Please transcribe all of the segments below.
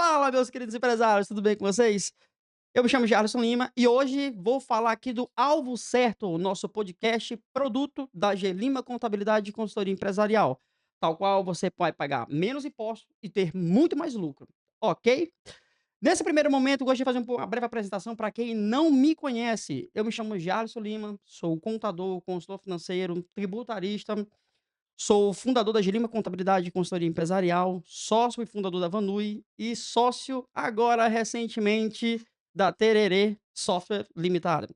Fala, meus queridos empresários, tudo bem com vocês? Eu me chamo Jarlison Lima e hoje vou falar aqui do Alvo Certo, o nosso podcast produto da Gelima Contabilidade e Consultoria Empresarial, tal qual você pode pagar menos impostos e ter muito mais lucro, ok? Nesse primeiro momento, gostaria de fazer uma breve apresentação para quem não me conhece. Eu me chamo Jarlison Lima, sou contador, consultor financeiro, tributarista. Sou fundador da Gelima Contabilidade e Consultoria Empresarial, sócio e fundador da Vanui e sócio, agora recentemente, da Tererê Software Limitada.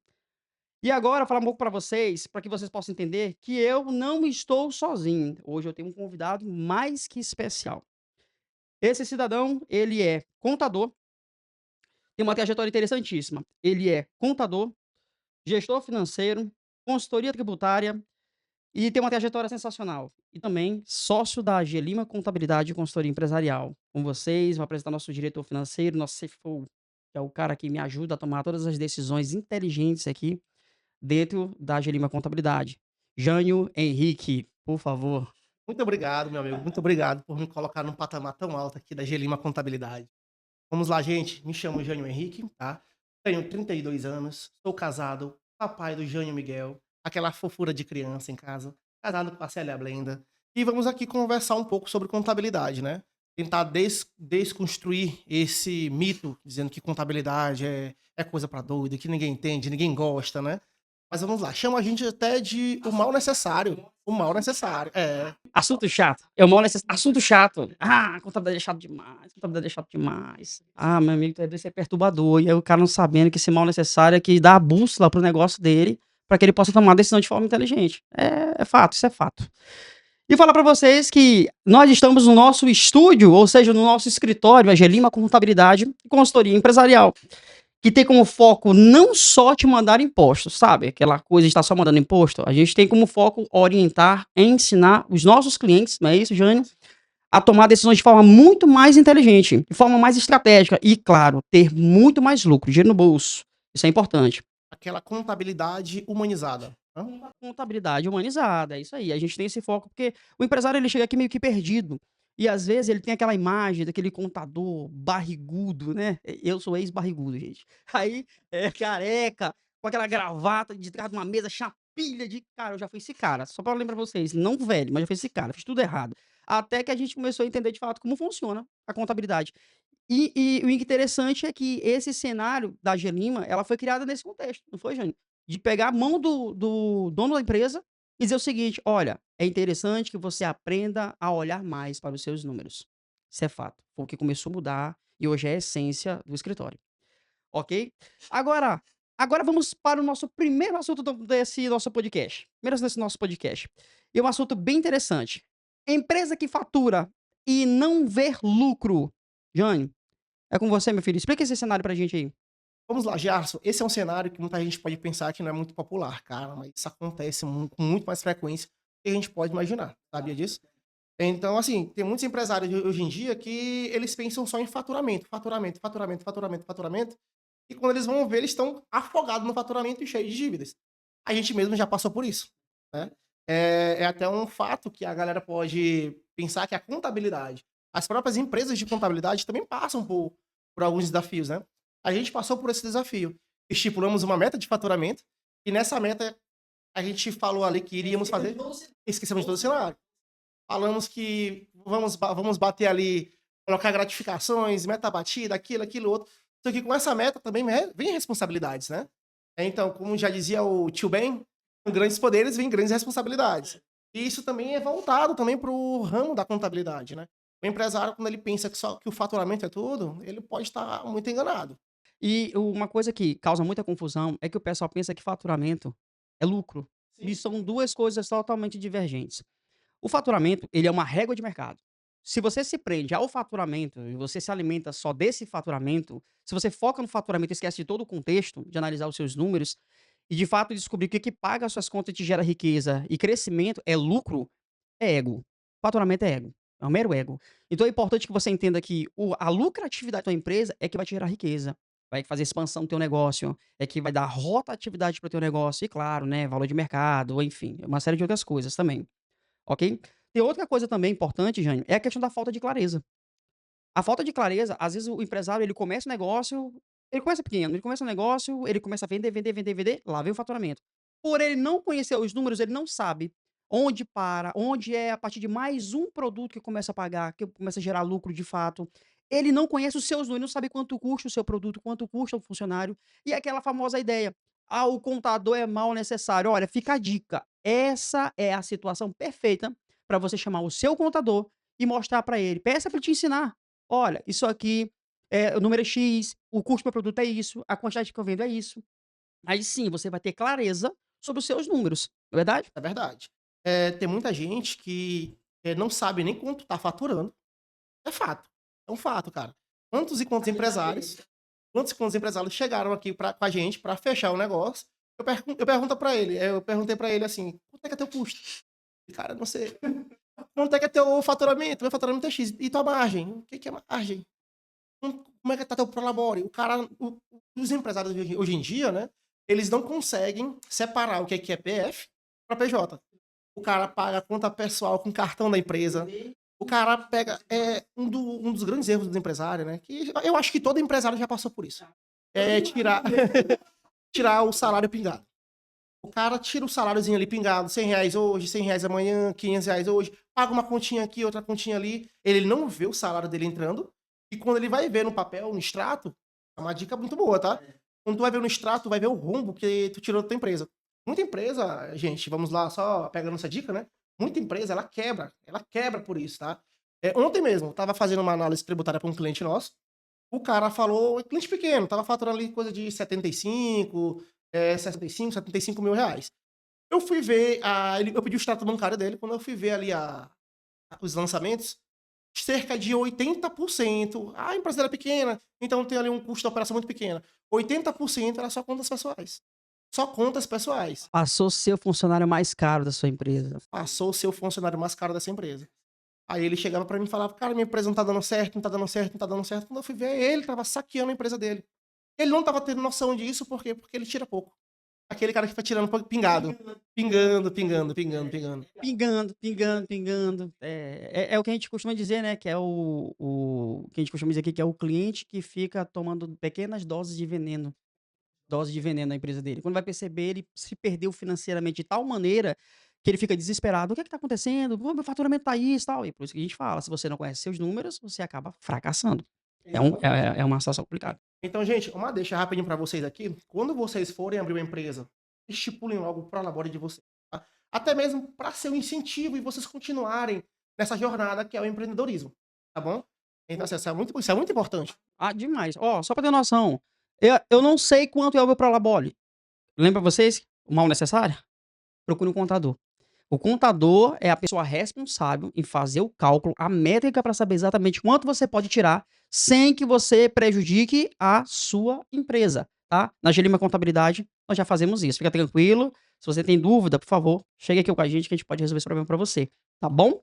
E agora, falar um pouco para vocês, para que vocês possam entender que eu não estou sozinho. Hoje eu tenho um convidado mais que especial. Esse cidadão, ele é contador, tem uma trajetória interessantíssima. Ele é contador, gestor financeiro, consultoria tributária, e tem uma trajetória sensacional. E também sócio da Gelima Contabilidade e Consultoria Empresarial. Com vocês, vou apresentar nosso diretor financeiro, nosso CFO, que é o cara que me ajuda a tomar todas as decisões inteligentes aqui dentro da Gelima Contabilidade. Jânio Henrique, por favor. Muito obrigado, meu amigo. Muito obrigado por me colocar num patamar tão alto aqui da Gelima Contabilidade. Vamos lá, gente. Me chamo Jânio Henrique, tá? Tenho 32 anos, sou casado, papai do Jânio Miguel, aquela fofura de criança em casa, casado com a Célia Blenda. E vamos aqui conversar um pouco sobre contabilidade, né? Tentar desconstruir esse mito, dizendo que contabilidade é coisa pra doido, que ninguém entende, ninguém gosta, né? Mas vamos lá, chama a gente até de o mal necessário. O mal necessário. É. Assunto chato. É o maior assunto chato. Ah, contabilidade é chato demais. Contabilidade é chato demais. Ah, meu amigo, deve ser perturbador. E aí o cara não sabendo que esse mal necessário é que dá a bússola pro negócio dele para que ele possa tomar a decisão de forma inteligente. É fato, isso é fato. E falar para vocês que nós estamos no nosso estúdio, ou seja, no nosso escritório, a Gelima Contabilidade e Consultoria Empresarial, que tem como foco não só te mandar impostos, sabe? Aquela coisa de estar só mandando imposto. A gente tem como foco orientar, ensinar os nossos clientes, não é isso, Jânio? A tomar decisões de forma muito mais inteligente, de forma mais estratégica e, claro, ter muito mais lucro, dinheiro no bolso. Isso é importante. Aquela contabilidade humanizada. Hã? Uma contabilidade humanizada, é isso aí. A gente tem esse foco, porque o empresário ele chega aqui meio que perdido. E às vezes ele tem aquela imagem daquele contador barrigudo, né? Eu sou ex-barrigudo, gente. Aí, careca, com aquela gravata de trás de uma mesa, chapilha de. Cara, eu já fui esse cara. Só pra lembrar pra vocês, não velho, mas já fui esse cara, fiz tudo errado. Até que a gente começou a entender de fato como funciona a contabilidade. E o interessante é que esse cenário da Gelima, ela foi criada nesse contexto, não foi, Jânio? De pegar a mão do dono da empresa e dizer o seguinte: olha, é interessante que você aprenda a olhar mais para os seus números. Isso é fato. Foi o que começou a mudar e hoje é a essência do escritório. Ok? Agora, agora vamos para o nosso primeiro assunto desse nosso podcast. Primeiro assunto desse nosso podcast. E é um assunto bem interessante. Empresa que fatura e não ver lucro. Jânio, é com você, meu filho. Explica esse cenário pra gente aí. Vamos lá, Gerson. Esse é um cenário que muita gente pode pensar que não é muito popular, cara, mas isso acontece com muito mais frequência do que a gente pode imaginar. Sabia disso? Então, assim, tem muitos empresários hoje em dia que eles pensam só em faturamento, faturamento, faturamento, faturamento, faturamento. E quando eles vão ver, eles estão afogados no faturamento e cheios de dívidas. A gente mesmo já passou por isso, né? É até um fato que a galera pode pensar que a contabilidade, as próprias empresas de contabilidade também passam por alguns desafios, né? A gente passou por esse desafio. Estipulamos uma meta de faturamento e nessa meta a gente falou ali que iríamos fazer. Esquecemos de todo o cenário. Falamos que vamos bater ali, colocar gratificações, meta batida, aquilo, outro. Só que com essa meta também vem responsabilidades, né? Então, como já dizia o tio Ben, com grandes poderes vem grandes responsabilidades. E isso também é voltado também para o ramo da contabilidade, né? O empresário, quando ele pensa que o faturamento é tudo, ele pode estar muito enganado. E uma coisa que causa muita confusão é que o pessoal pensa que faturamento é lucro. E são duas coisas totalmente divergentes. O faturamento, ele é uma régua de mercado. Se você se prende ao faturamento e você se alimenta só desse faturamento, se você foca no faturamento e esquece de todo o contexto, de analisar os seus números e de fato descobrir que o que paga as suas contas e te gera riqueza e crescimento é lucro, é ego. Faturamento é ego. É um mero ego. Então é importante que você entenda que a lucratividade da tua empresa é que vai te gerar riqueza, vai fazer expansão do teu negócio, é que vai dar rotatividade para o teu negócio e, claro, né, valor de mercado, enfim, uma série de outras coisas também. Ok? Tem outra coisa também importante, Jânio, é a questão da falta de clareza. A falta de clareza, às vezes o empresário ele começa o negócio, ele começa pequeno, ele começa um negócio, ele começa a vender, vender, vender, vender, lá vem o faturamento. Por ele não conhecer os números, ele não sabe onde para, onde é a partir de mais um produto que começa a pagar, que começa a gerar lucro de fato. Ele não conhece os seus números, não sabe quanto custa o seu produto, quanto custa o funcionário. E aquela famosa ideia, ah, o contador é mal necessário. Olha, fica a dica. Essa é a situação perfeita para você chamar o seu contador e mostrar para ele. Peça para ele te ensinar. Olha, isso aqui, o número é X, o custo do meu produto é isso, a quantidade que eu vendo é isso. Aí sim, você vai ter clareza sobre os seus números, não é verdade? É verdade. Tem muita gente que não sabe nem quanto tá faturando. É fato. É um fato, cara. Quantos e quantos empresários chegaram aqui com a gente para fechar o negócio. Eu pergunto para ele, eu perguntei para ele assim: quanto é que é teu custo? E, cara, não sei. Quanto é que é teu faturamento? Meu faturamento é X. E tua margem? O que, que é margem? Como é que tá teu prolabore? Os empresários hoje em dia, né? Eles não conseguem separar o que é PF para PJ. O cara paga a conta pessoal com cartão da empresa. O cara pega. Um dos grandes erros do empresário, né? Que eu acho que todo empresário já passou por isso. É tirar, tirar o salário pingado. O cara tira o saláriozinho ali pingado, R$ 100 hoje, R$ 100 amanhã, R$ 500 hoje, paga uma continha aqui, outra continha ali. Ele não vê o salário dele entrando. E quando ele vai ver no papel, no extrato, é uma dica muito boa, tá? Quando tu vai ver no extrato, tu vai ver o rombo que tu tirou da tua empresa. Muita empresa, gente, vamos lá, só pegando essa dica, né? Muita empresa, ela quebra por isso, tá? Ontem mesmo, eu tava fazendo uma análise tributária para um cliente nosso, o cara falou, cliente pequeno, tava faturando ali coisa de 65 mil reais. Eu fui ver, eu pedi o extrato bancário dele, quando eu fui ver ali os lançamentos, cerca de 80%. A empresa era pequena, então tem ali um custo da operação muito pequena. 80% era só contas pessoais. Só contas pessoais. Passou a ser o funcionário mais caro da sua empresa. Passou a ser o funcionário mais caro dessa empresa. Aí ele chegava pra mim e falava, cara, minha empresa não tá dando certo, não tá dando certo, não tá dando certo. Quando eu fui ver, ele tava saqueando a empresa dele. Ele não tava tendo noção disso, por quê? Porque ele tira pouco. Aquele cara que tá tirando pingado. Pingando, pingando, pingando, pingando. Pingando, pingando, pingando. É o que a gente costuma dizer, né? Que é o que a gente costuma dizer aqui, que é o cliente que fica tomando pequenas doses de veneno na empresa dele. Quando vai perceber, ele se perdeu financeiramente de tal maneira que ele fica desesperado. O que é que tá acontecendo? Pô, meu faturamento tá isso e tal. E por isso que a gente fala, se você não conhece seus números, você acaba fracassando. É uma situação complicada. Então, gente, uma deixa rapidinho pra vocês aqui. Quando vocês forem abrir uma empresa, estipulem logo o prolabore de vocês. Tá? Até mesmo para ser um incentivo e vocês continuarem nessa jornada que é o empreendedorismo. Tá bom? Então, assim, isso é muito importante. Ah, demais. Ó, só pra ter noção, eu não sei quanto é o meu Prolabore. Lembra vocês? O mal necessário? Procure um contador. O contador é a pessoa responsável em fazer o cálculo, a métrica para saber exatamente quanto você pode tirar sem que você prejudique a sua empresa, tá? Na Gelima Contabilidade, nós já fazemos isso. Fica tranquilo. Se você tem dúvida, por favor, chegue aqui com a gente que a gente pode resolver esse problema para você, tá bom?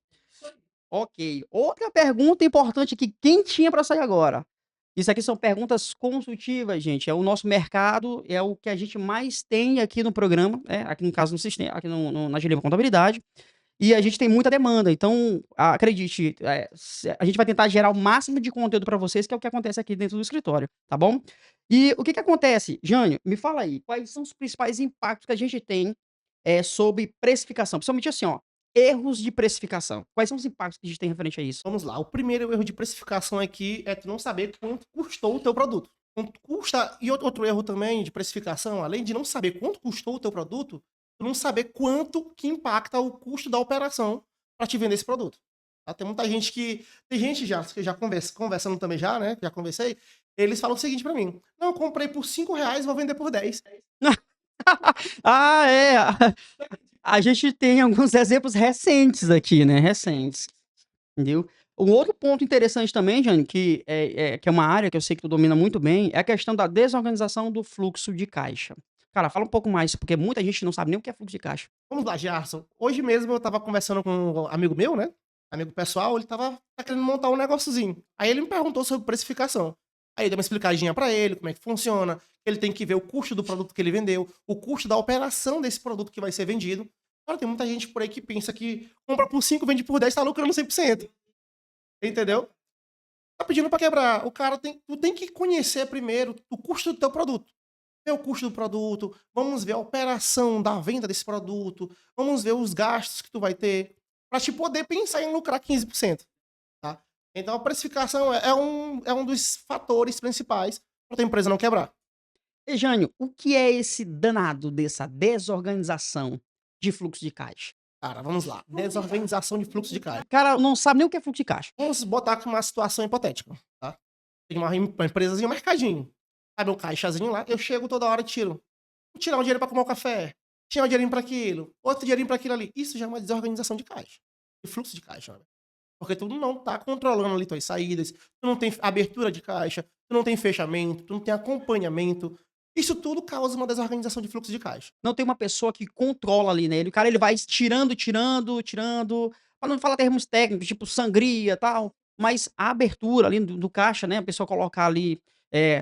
Ok. Outra pergunta importante aqui, quem tinha para sair agora? Isso aqui são perguntas consultivas, gente. É o nosso mercado, é o que a gente mais tem aqui no programa, aqui no caso no sistema, aqui na Gelima Contabilidade. E a gente tem muita demanda. Então, acredite, a gente vai tentar gerar o máximo de conteúdo para vocês, que é o que acontece aqui dentro do escritório, tá bom? E o que acontece? Jânio, me fala aí, quais são os principais impactos que a gente tem sobre precificação? Principalmente assim, ó, erros de precificação. Quais são os impactos que a gente tem referente a isso? Vamos lá. O primeiro erro de precificação aqui é tu não saber quanto custou o teu produto. Quanto custa. E outro erro também de precificação, além de não saber quanto custou o teu produto, tu não saber quanto que impacta o custo da operação para te vender esse produto. Tá? Tem muita gente que. Tem gente que já conversando também já, né? Já conversei. Eles falam o seguinte para mim: não, eu comprei por R$ 5, vou vender por 10. Ah, é. A gente tem alguns exemplos recentes aqui, né? Recentes. Entendeu? Um outro ponto interessante também, Jane, que é uma área que eu sei que tu domina muito bem, é a questão da desorganização do fluxo de caixa. Cara, fala um pouco mais, porque muita gente não sabe nem o que é fluxo de caixa. Vamos lá, Gerson. Hoje mesmo eu tava conversando com um amigo meu, né? Amigo pessoal, ele tá querendo montar um negóciozinho. Aí ele me perguntou sobre precificação. Aí eu dei uma explicadinha pra ele, como é que funciona. Ele tem que ver o custo do produto que ele vendeu, o custo da operação desse produto que vai ser vendido. Cara, tem muita gente por aí que pensa que compra por 5, vende por 10, tá lucrando 100%. Entendeu? Tá pedindo para quebrar. Tu tem que conhecer primeiro o custo do teu produto. Ver o custo do produto, vamos ver a operação da venda desse produto, vamos ver os gastos que tu vai ter, para te poder pensar em lucrar 15%, tá? Então a precificação é um dos fatores principais para tua empresa não quebrar. E Jânio, o que é esse danado dessa desorganização de fluxo de caixa? Cara, vamos lá. Desorganização de fluxo de caixa. O cara não sabe nem o que é fluxo de caixa. Vamos botar aqui uma situação hipotética, tá? Tem uma empresazinha, um mercadinho. Sabe um caixazinho lá? Eu chego toda hora e tiro. Vou tirar um dinheiro para comprar um café. Tirar um dinheirinho para aquilo. Outro dinheirinho para aquilo ali. Isso já é uma desorganização de caixa. De fluxo de caixa, né? Porque tu não tá controlando ali tuas saídas. Tu não tem abertura de caixa. Tu não tem fechamento. Tu não tem acompanhamento. Isso tudo causa uma desorganização de fluxo de caixa. Não tem uma pessoa que controla ali, né, o cara ele vai tirando, pra não falar termos técnicos, tipo sangria, tal, mas a abertura ali do caixa, né, a pessoa colocar ali,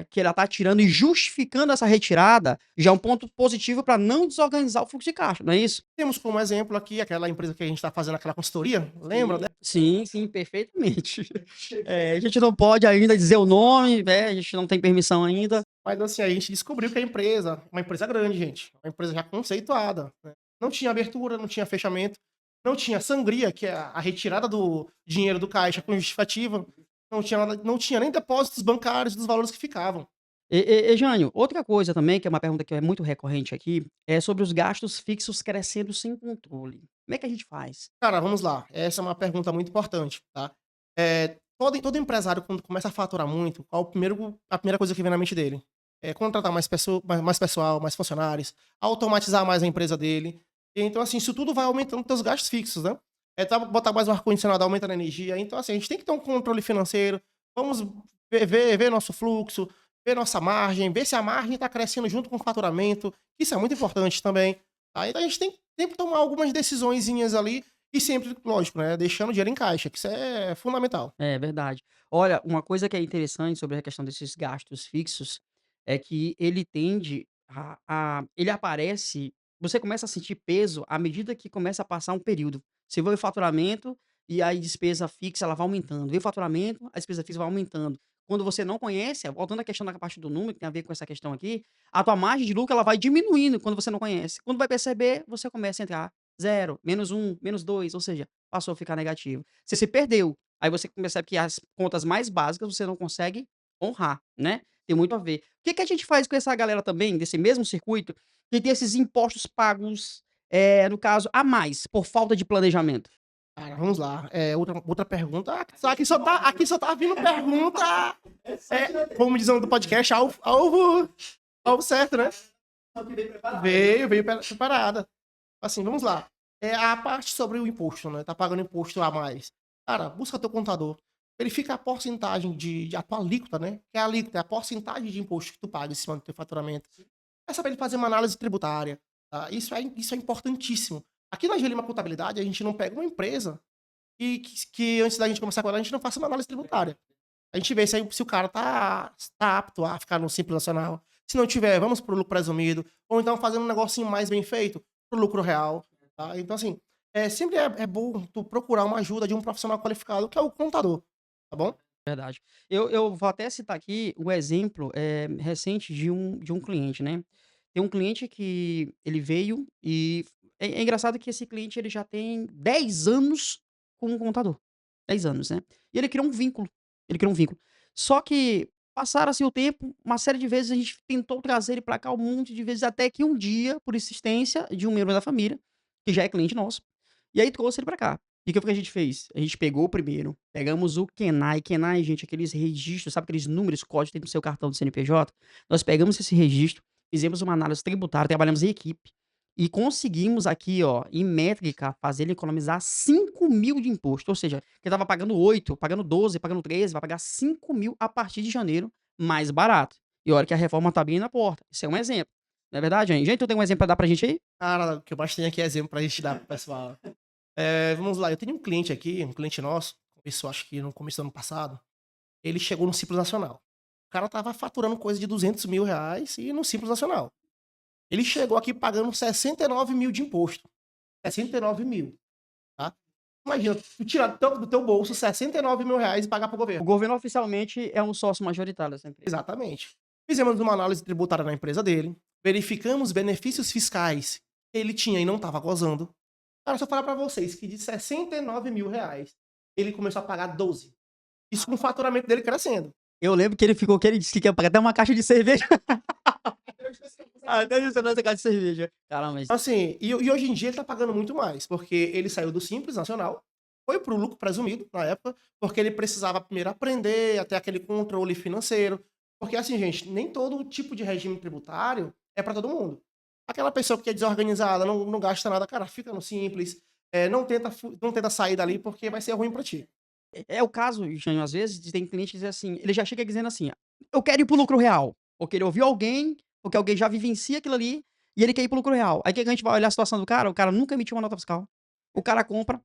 que ela tá tirando e justificando essa retirada, já é um ponto positivo para não desorganizar o fluxo de caixa, não é isso? Temos como exemplo aqui aquela empresa que a gente tá fazendo aquela consultoria. Lembra, né? Sim, sim, perfeitamente. A gente não pode ainda dizer o nome, né, a gente não tem permissão ainda. Mas assim, a gente descobriu que a empresa, uma empresa grande, gente, uma empresa já conceituada, né? Não tinha abertura, não tinha fechamento, não tinha sangria, que é a retirada do dinheiro do caixa com justificativa, não tinha nem depósitos bancários dos valores que ficavam. Jânio, outra coisa também, que é uma pergunta que é muito recorrente aqui, é sobre os gastos fixos crescendo sem controle. Como é que a gente faz? Cara, vamos lá. Essa é uma pergunta muito importante, tá? Todo empresário, quando começa a faturar muito, a primeira coisa que vem na mente dele? É contratar mais pessoal, mais funcionários, automatizar mais a empresa dele. Então, assim, isso tudo vai aumentando teus gastos fixos, né? Botar mais um ar-condicionado, aumentando a energia. Então, assim, a gente tem que ter um controle financeiro. Vamos ver nosso fluxo, ver nossa margem, ver se a margem está crescendo junto com o faturamento. Isso é muito importante também. Tá? Então, a gente tem que sempre tomar algumas decisõezinhas ali e sempre, lógico, né, deixando o dinheiro em caixa, que isso é fundamental. É verdade. Olha, uma coisa que é interessante sobre a questão desses gastos fixos é que ele tende ele aparece, você começa a sentir peso à medida que começa a passar um período. Você vê o faturamento e aí despesa fixa ela vai aumentando. Vê o faturamento, a despesa fixa vai aumentando. Quando você não conhece, voltando à questão da parte do número, que tem a ver com essa questão aqui, a tua margem de lucro ela vai diminuindo quando você não conhece. Quando vai perceber, você começa a entrar zero, -1, -2, ou seja, passou a ficar negativo. Você se perdeu. Aí você percebe que as contas mais básicas você não consegue honrar, né. Tem muito a ver. O que que a gente faz com essa galera também, desse mesmo circuito, que tem esses impostos pagos, no caso, a mais, por falta de planejamento? Cara, vamos lá. Outra pergunta. Aqui só tá vindo pergunta. Como diz o nome do podcast, alvo certo, né? Veio preparada. Assim, vamos lá. A parte sobre o imposto, né? Tá pagando imposto a mais. Cara, busca teu contador. Verifica a porcentagem a tua alíquota, né? Que é a alíquota, é a porcentagem de imposto que tu paga em cima do teu faturamento. É saber ele fazer uma análise tributária. Tá? Isso é importantíssimo. Aqui na Gelima Contabilidade, a gente não pega uma empresa que antes da gente começar com ela, a gente não faça uma análise tributária. A gente vê se o cara tá apto a ficar no Simples Nacional. Se não tiver, vamos pro lucro presumido. Ou então fazendo um negocinho mais bem feito, pro lucro real. Tá? Então, assim, sempre é bom tu procurar uma ajuda de um profissional qualificado, que é o contador. Tá bom? Verdade. Eu vou até citar aqui o exemplo, recente de um cliente, né. Tem um cliente que ele veio e é engraçado que esse cliente ele já tem 10 anos com um contador, 10 anos, né. E ele criou um vínculo. Só que passaram-se o tempo, uma série de vezes a gente tentou trazer ele para cá um monte de vezes, até que um dia, por insistência de um membro da família, que já é cliente nosso, e aí trouxe ele para cá. E o que foi que a gente fez? A gente pegou primeiro, pegamos o KENAI. KENAI, gente, aqueles registros, sabe aqueles números, códigos que tem no seu cartão do CNPJ? Nós pegamos esse registro, fizemos uma análise tributária, trabalhamos em equipe e conseguimos aqui, ó, em métrica, fazer ele economizar 5.000 de imposto. Ou seja, que estava pagando 8, pagando 12, pagando 13, vai pagar 5.000 a partir de janeiro, mais barato. E olha que a reforma tá bem na porta. Isso é um exemplo. Não é verdade, gente? Gente, tu tem um exemplo pra dar pra gente aí? Cara, o que eu mais tenho aqui é exemplo pra gente dar pro pessoal. Vamos lá, eu tenho um cliente aqui, um cliente nosso, começou acho que no começo do ano passado, ele chegou no Simples Nacional. O cara tava faturando coisa de R$ 200.000 e no Simples Nacional. Ele chegou aqui pagando 69 mil de imposto. 69 mil, tá? Imagina, tu tirar do teu bolso R$ 69.000 e pagar para o O governo. governo oficialmente é um sócio majoritário dessa empresa. Exatamente. Fizemos uma análise tributária na empresa dele, verificamos benefícios fiscais que ele tinha e não estava gozando. Cara, se eu falar para vocês que de R$ 69.000, ele começou a pagar 12. Isso com o faturamento dele crescendo. Eu lembro que ele disse que quer pagar até uma caixa de cerveja. Até isso nessa caixa de cerveja. Caramba, mas Assim, e hoje em dia ele tá pagando muito mais, porque ele saiu do Simples Nacional, foi pro lucro presumido na época, porque ele precisava primeiro aprender, até aquele controle financeiro. Porque assim, gente, nem todo tipo de regime tributário é para todo mundo. Aquela pessoa que é desorganizada, não gasta nada, cara, fica no Simples, não tenta sair dali porque vai ser ruim para ti. é o caso, Jânio, às vezes, tem cliente que diz assim, ele já chega dizendo assim: "Eu quero ir para o lucro real", porque ele ouviu alguém, porque alguém já vivencia aquilo ali, e ele quer ir para o lucro real. Aí que a gente vai olhar a situação do cara, o cara nunca emitiu uma nota fiscal. O cara compra,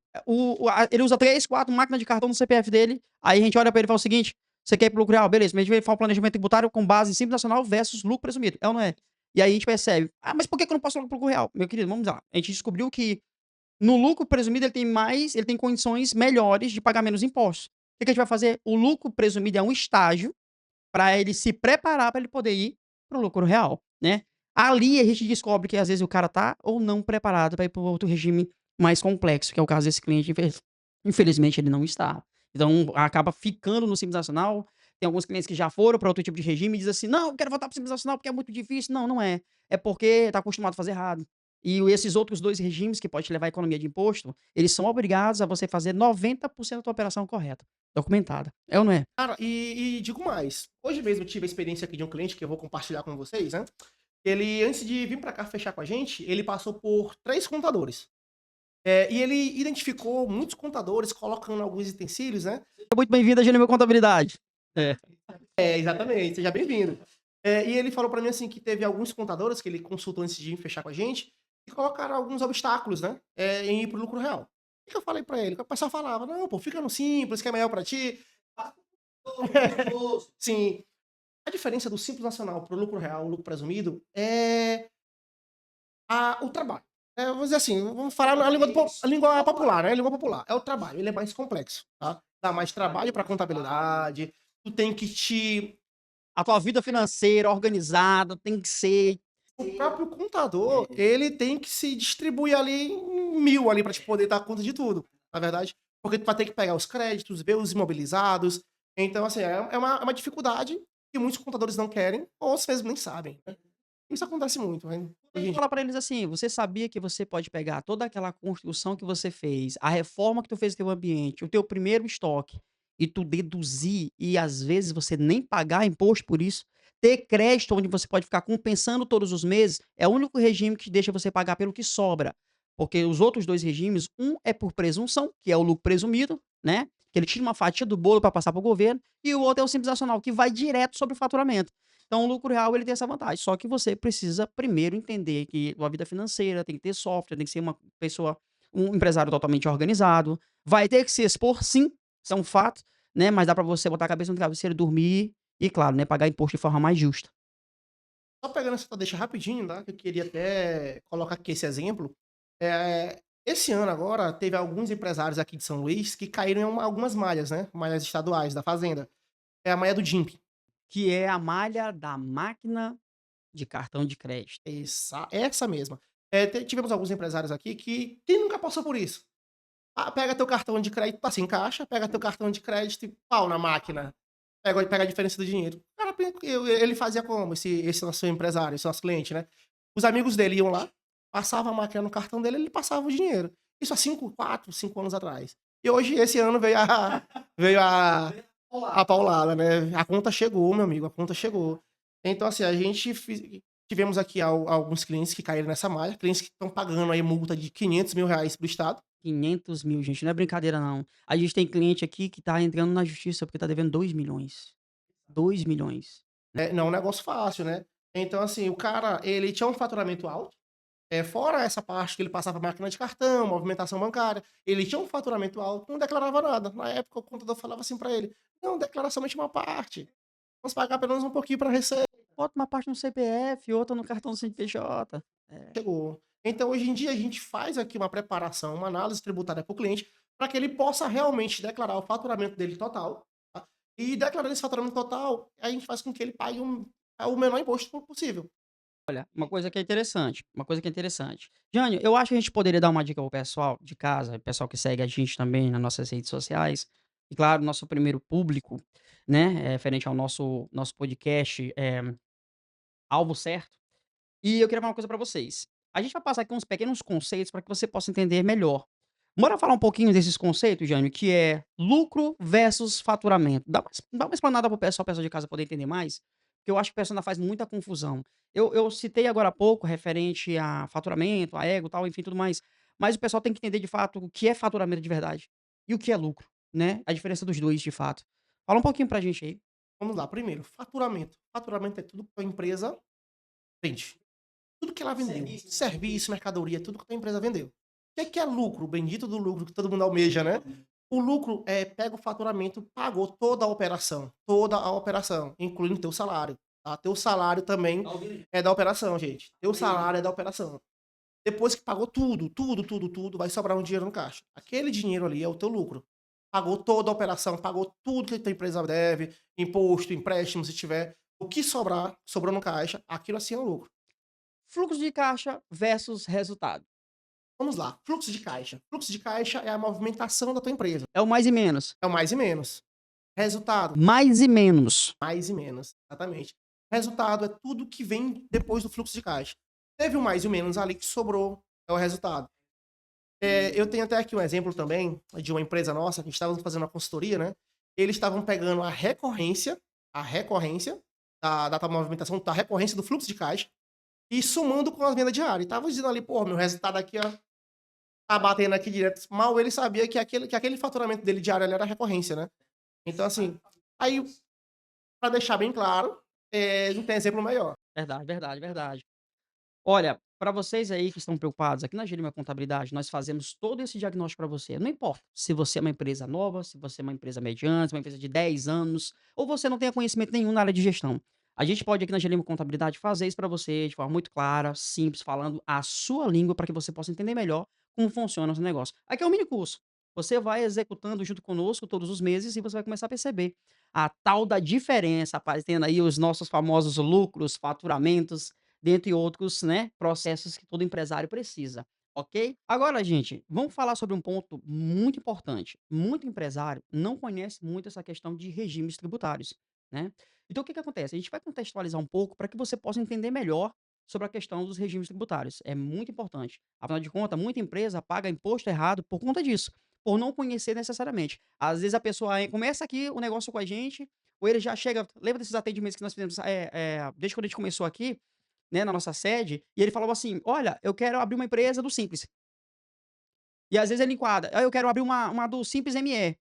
ele usa 3, 4 máquinas de cartão no CPF dele, aí a gente olha pra ele e fala o seguinte: "Você quer ir para o lucro real? Beleza, mas a gente vai falar um planejamento tributário com base em Simples Nacional versus lucro presumido", é ou não é? E aí a gente percebe: "Ah, mas por que que eu não posso ir para o lucro real?". Meu querido, vamos lá, a gente descobriu que no lucro presumido, ele tem condições melhores de pagar menos impostos. O que que a gente vai fazer? O lucro presumido é um estágio para ele se preparar para ele poder ir para o lucro real, né? Ali a gente descobre que às vezes o cara tá ou não preparado para ir para outro regime mais complexo, que é o caso desse cliente. Infelizmente ele não está. Então acaba ficando no Simples Nacional. Tem alguns clientes que já foram para outro tipo de regime e dizem assim: não, eu quero voltar para o Simples Nacional porque é muito difícil. Não, não é. É porque está acostumado a fazer errado. E esses outros dois regimes que pode te levar à economia de imposto, eles são obrigados a você fazer 90% da tua operação correta, documentada. É ou não é? Cara, e digo mais, hoje mesmo eu tive a experiência aqui de um cliente que eu vou compartilhar com vocês, né? Ele, antes de vir para cá fechar com a gente, ele passou por 3 contadores. E ele identificou muitos contadores colocando alguns utensílios, né? Muito bem-vindo à Gênero Contabilidade. É. Exatamente, seja bem-vindo. E ele falou para mim assim que teve alguns contadores que ele consultou antes de vir fechar com a gente e colocaram alguns obstáculos, né? Em ir pro lucro real. O que eu falei para ele? Que o pessoal falava: não, pô, fica no simples, que é melhor para ti. Sim. A diferença do simples nacional pro lucro real, o lucro presumido, é o trabalho. Vamos dizer assim, vamos falar na língua, a língua popular, né? A língua popular. É o trabalho, ele é mais complexo, tá? Dá mais trabalho para contabilidade, tu tem que te. A tua vida financeira organizada tem que ser. O próprio contador, ele tem que se distribuir ali em 1000 ali para te poder dar conta de tudo, na verdade. Porque tu vai ter que pegar os créditos, ver os imobilizados. Então, assim, é uma dificuldade que muitos contadores não querem, ou às vezes nem sabem, né? Isso acontece muito, né? Hoje em dia. Fala para eles assim: você sabia que você pode pegar toda aquela construção que você fez, a reforma que tu fez no teu ambiente, o teu primeiro estoque, e tu deduzir e às vezes você nem pagar imposto por isso, ter crédito onde você pode ficar compensando todos os meses, é o único regime que deixa você pagar pelo que sobra. Porque os outros 2 regimes, um é por presunção, que é o lucro presumido, né, que ele tira uma fatia do bolo para passar para o governo, e o outro é o Simples Nacional, que vai direto sobre o faturamento. Então, o lucro real ele tem essa vantagem. Só que você precisa primeiro entender que a vida financeira tem que ter software, tem que ser uma pessoa, um empresário totalmente organizado. Vai ter que se expor, sim, isso é um fato, né? Mas dá para você botar a cabeça no travesseiro, dormir e, claro, né, pagar imposto de forma mais justa. Só pegando essa deixa rapidinho, tá? Que eu queria até colocar aqui esse exemplo. Esse ano agora, teve alguns empresários aqui de São Luís que caíram em algumas malhas, né? Malhas estaduais da Fazenda. É a malha do DIMP. Que é a malha da máquina de cartão de crédito. Essa mesma. Tivemos alguns empresários aqui que quem nunca passou por isso? Ah, pega teu cartão de crédito, tá sem caixa, pega teu cartão de crédito e pau na máquina. Pega a diferença do dinheiro. O cara, ele fazia como, esse nosso empresário, esse nosso cliente, né? Os amigos dele iam lá, passava a máquina no cartão dele, ele passava o dinheiro. Isso há 5 anos atrás. E hoje, esse ano, veio a paulada, né? A conta chegou, meu amigo, a conta chegou. Então, assim, tivemos aqui alguns clientes que caíram nessa malha, clientes que estão pagando aí multa de R$ 500.000 pro Estado. 500 mil, gente, não é brincadeira não. A gente tem cliente aqui que tá entrando na justiça porque tá devendo 2 milhões. 2 milhões. Não é um negócio fácil, né? Então, assim, o cara, ele tinha um faturamento alto, fora essa parte que ele passava máquina de cartão, movimentação bancária, ele tinha um faturamento alto, não declarava nada. Na época, o contador falava assim pra ele: não, declara somente uma parte. Vamos pagar pelo menos um pouquinho pra receber. Bota uma parte no CPF, outra no cartão do CNPJ. Chegou. Então, hoje em dia, a gente faz aqui uma preparação, uma análise tributária para o cliente, para que ele possa realmente declarar o faturamento dele total, tá? E declarando esse faturamento total, a gente faz com que ele pague o menor imposto possível. Olha, uma coisa que é interessante. Jânio, eu acho que a gente poderia dar uma dica pro pessoal de casa, pessoal que segue a gente também nas nossas redes sociais, e claro, nosso primeiro público, né, referente ao nosso podcast, Alvo Certo. E eu queria falar uma coisa para vocês. A gente vai passar aqui uns pequenos conceitos para que você possa entender melhor. Bora falar um pouquinho desses conceitos, Jânio, que é lucro versus faturamento. Dá uma explanada para o pessoal de casa poder entender mais, porque eu acho que o pessoal ainda faz muita confusão. Eu citei agora há pouco referente a faturamento, a ego, tal, enfim, tudo mais. Mas o pessoal tem que entender de fato o que é faturamento de verdade e o que é lucro, né? A diferença dos dois, de fato. Fala um pouquinho pra gente aí. Vamos lá, primeiro, faturamento. Faturamento é tudo que a empresa vende. Tudo que ela vendeu. Serviço, mercadoria, tudo que a empresa vendeu. O que é lucro? O bendito do lucro que todo mundo almeja, né? O lucro é pega o faturamento, pagou toda a operação, incluindo teu salário. Tá? Teu salário também é da operação, gente. Teu salário é da operação. Depois que pagou tudo, vai sobrar um dinheiro no caixa. Aquele dinheiro ali é o teu lucro. Pagou toda a operação, pagou tudo que a tua empresa deve, imposto, empréstimo, se tiver. O que sobrar, sobrou no caixa, aquilo assim é o lucro. Fluxo de caixa versus resultado. Vamos lá, fluxo de caixa. Fluxo de caixa é a movimentação da tua empresa. É o mais e menos. É o mais e menos. Resultado, Mais e menos. mais e menos. Exatamente. Resultado é tudo que vem depois do fluxo de caixa. Teve o mais e o menos ali que sobrou, é o resultado. Eu tenho até aqui um exemplo também de uma empresa nossa, que estávamos fazendo uma consultoria, né? Eles estavam pegando a recorrência da tua movimentação, da recorrência do fluxo de caixa e somando com as vendas diárias. E estavam dizendo ali, pô, meu resultado aqui, ó, tá batendo aqui direto. Mal ele sabia que aquele faturamento dele diário ali era recorrência, né? Então, assim, aí, para deixar bem claro, não tem exemplo maior. Verdade, verdade, verdade. Olha, para vocês aí que estão preocupados, aqui na Gênima Contabilidade, nós fazemos todo esse diagnóstico para você. Não importa se você é uma empresa nova, se você é uma empresa mediana, se é uma empresa de 10 anos, ou você não tenha conhecimento nenhum na área de gestão. A gente pode aqui na Gênima Contabilidade fazer isso para você de forma muito clara, simples, falando a sua língua para que você possa entender melhor como funciona o seu negócio. Aqui é um mini curso. Você vai executando junto conosco todos os meses e você vai começar a perceber a tal da diferença, aparecendo aí os nossos famosos lucros, faturamentos, dentre outros, né, processos que todo empresário precisa, ok? Agora, gente, vamos falar sobre um ponto muito importante. Muito empresário não conhece muito essa questão de regimes tributários, né? Então, o que que acontece? A gente vai contextualizar um pouco para que você possa entender melhor sobre a questão dos regimes tributários. É muito importante. Afinal de contas, muita empresa paga imposto errado por conta disso, por não conhecer necessariamente. Às vezes a pessoa começa aqui o negócio com a gente, ou ele já chega. Lembra desses atendimentos que nós fizemos desde quando a gente começou aqui? Né, na nossa sede, e ele falava assim: "Olha, eu quero abrir uma empresa do Simples". E às vezes ele enquadra: "Ah, eu quero abrir uma do Simples ME".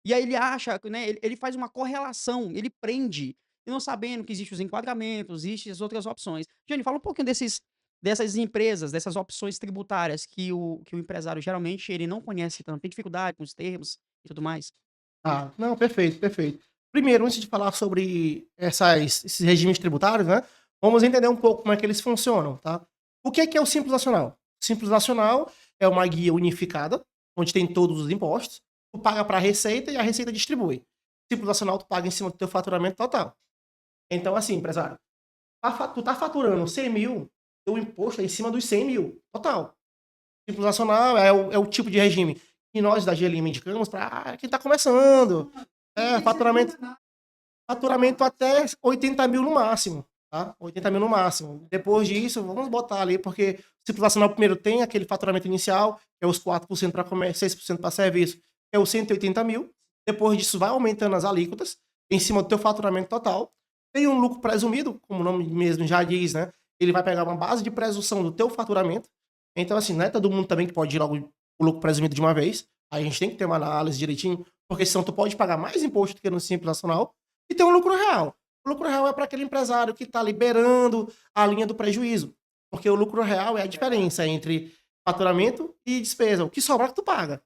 E aí ele acha, né, ele faz uma correlação, ele prende, e não sabendo que existem os enquadramentos, existem as outras opções. Jane, fala um pouquinho dessas empresas, dessas opções tributárias que o empresário geralmente ele não conhece tanto, tem dificuldade com os termos e tudo mais. Ah, não, perfeito, perfeito. Primeiro, antes de falar sobre esses regimes tributários, né, vamos entender um pouco como é que eles funcionam, tá? O que é o Simples Nacional? O Simples Nacional é uma guia unificada, onde tem todos os impostos. Tu paga para a Receita e a Receita distribui. Simples Nacional tu paga em cima do teu faturamento total. Então, assim, empresário, tu tá faturando 100 mil, o imposto é em cima dos 100 mil, total. Simples Nacional é o tipo de regime que nós da GLM indicamos para quem está começando. Faturamento até 80 mil no máximo, tá? 80 mil no máximo. Depois disso, vamos botar ali, porque o Simples Nacional primeiro tem aquele faturamento inicial, que é os 4% para comércio, 6% para serviço, que é os 180 mil. Depois disso, vai aumentando as alíquotas em cima do teu faturamento total. Tem um lucro presumido, como o nome mesmo já diz, né? Ele vai pegar uma base de presunção do teu faturamento. Então, assim, não é todo mundo também que pode ir logo o lucro presumido de uma vez. Aí a gente tem que ter uma análise direitinho, porque senão tu pode pagar mais imposto do que no Simples Nacional e ter um lucro real. O lucro real é para aquele empresário que está liberando a linha do prejuízo. Porque o lucro real é a diferença entre faturamento e despesa. O que sobrar que tu paga.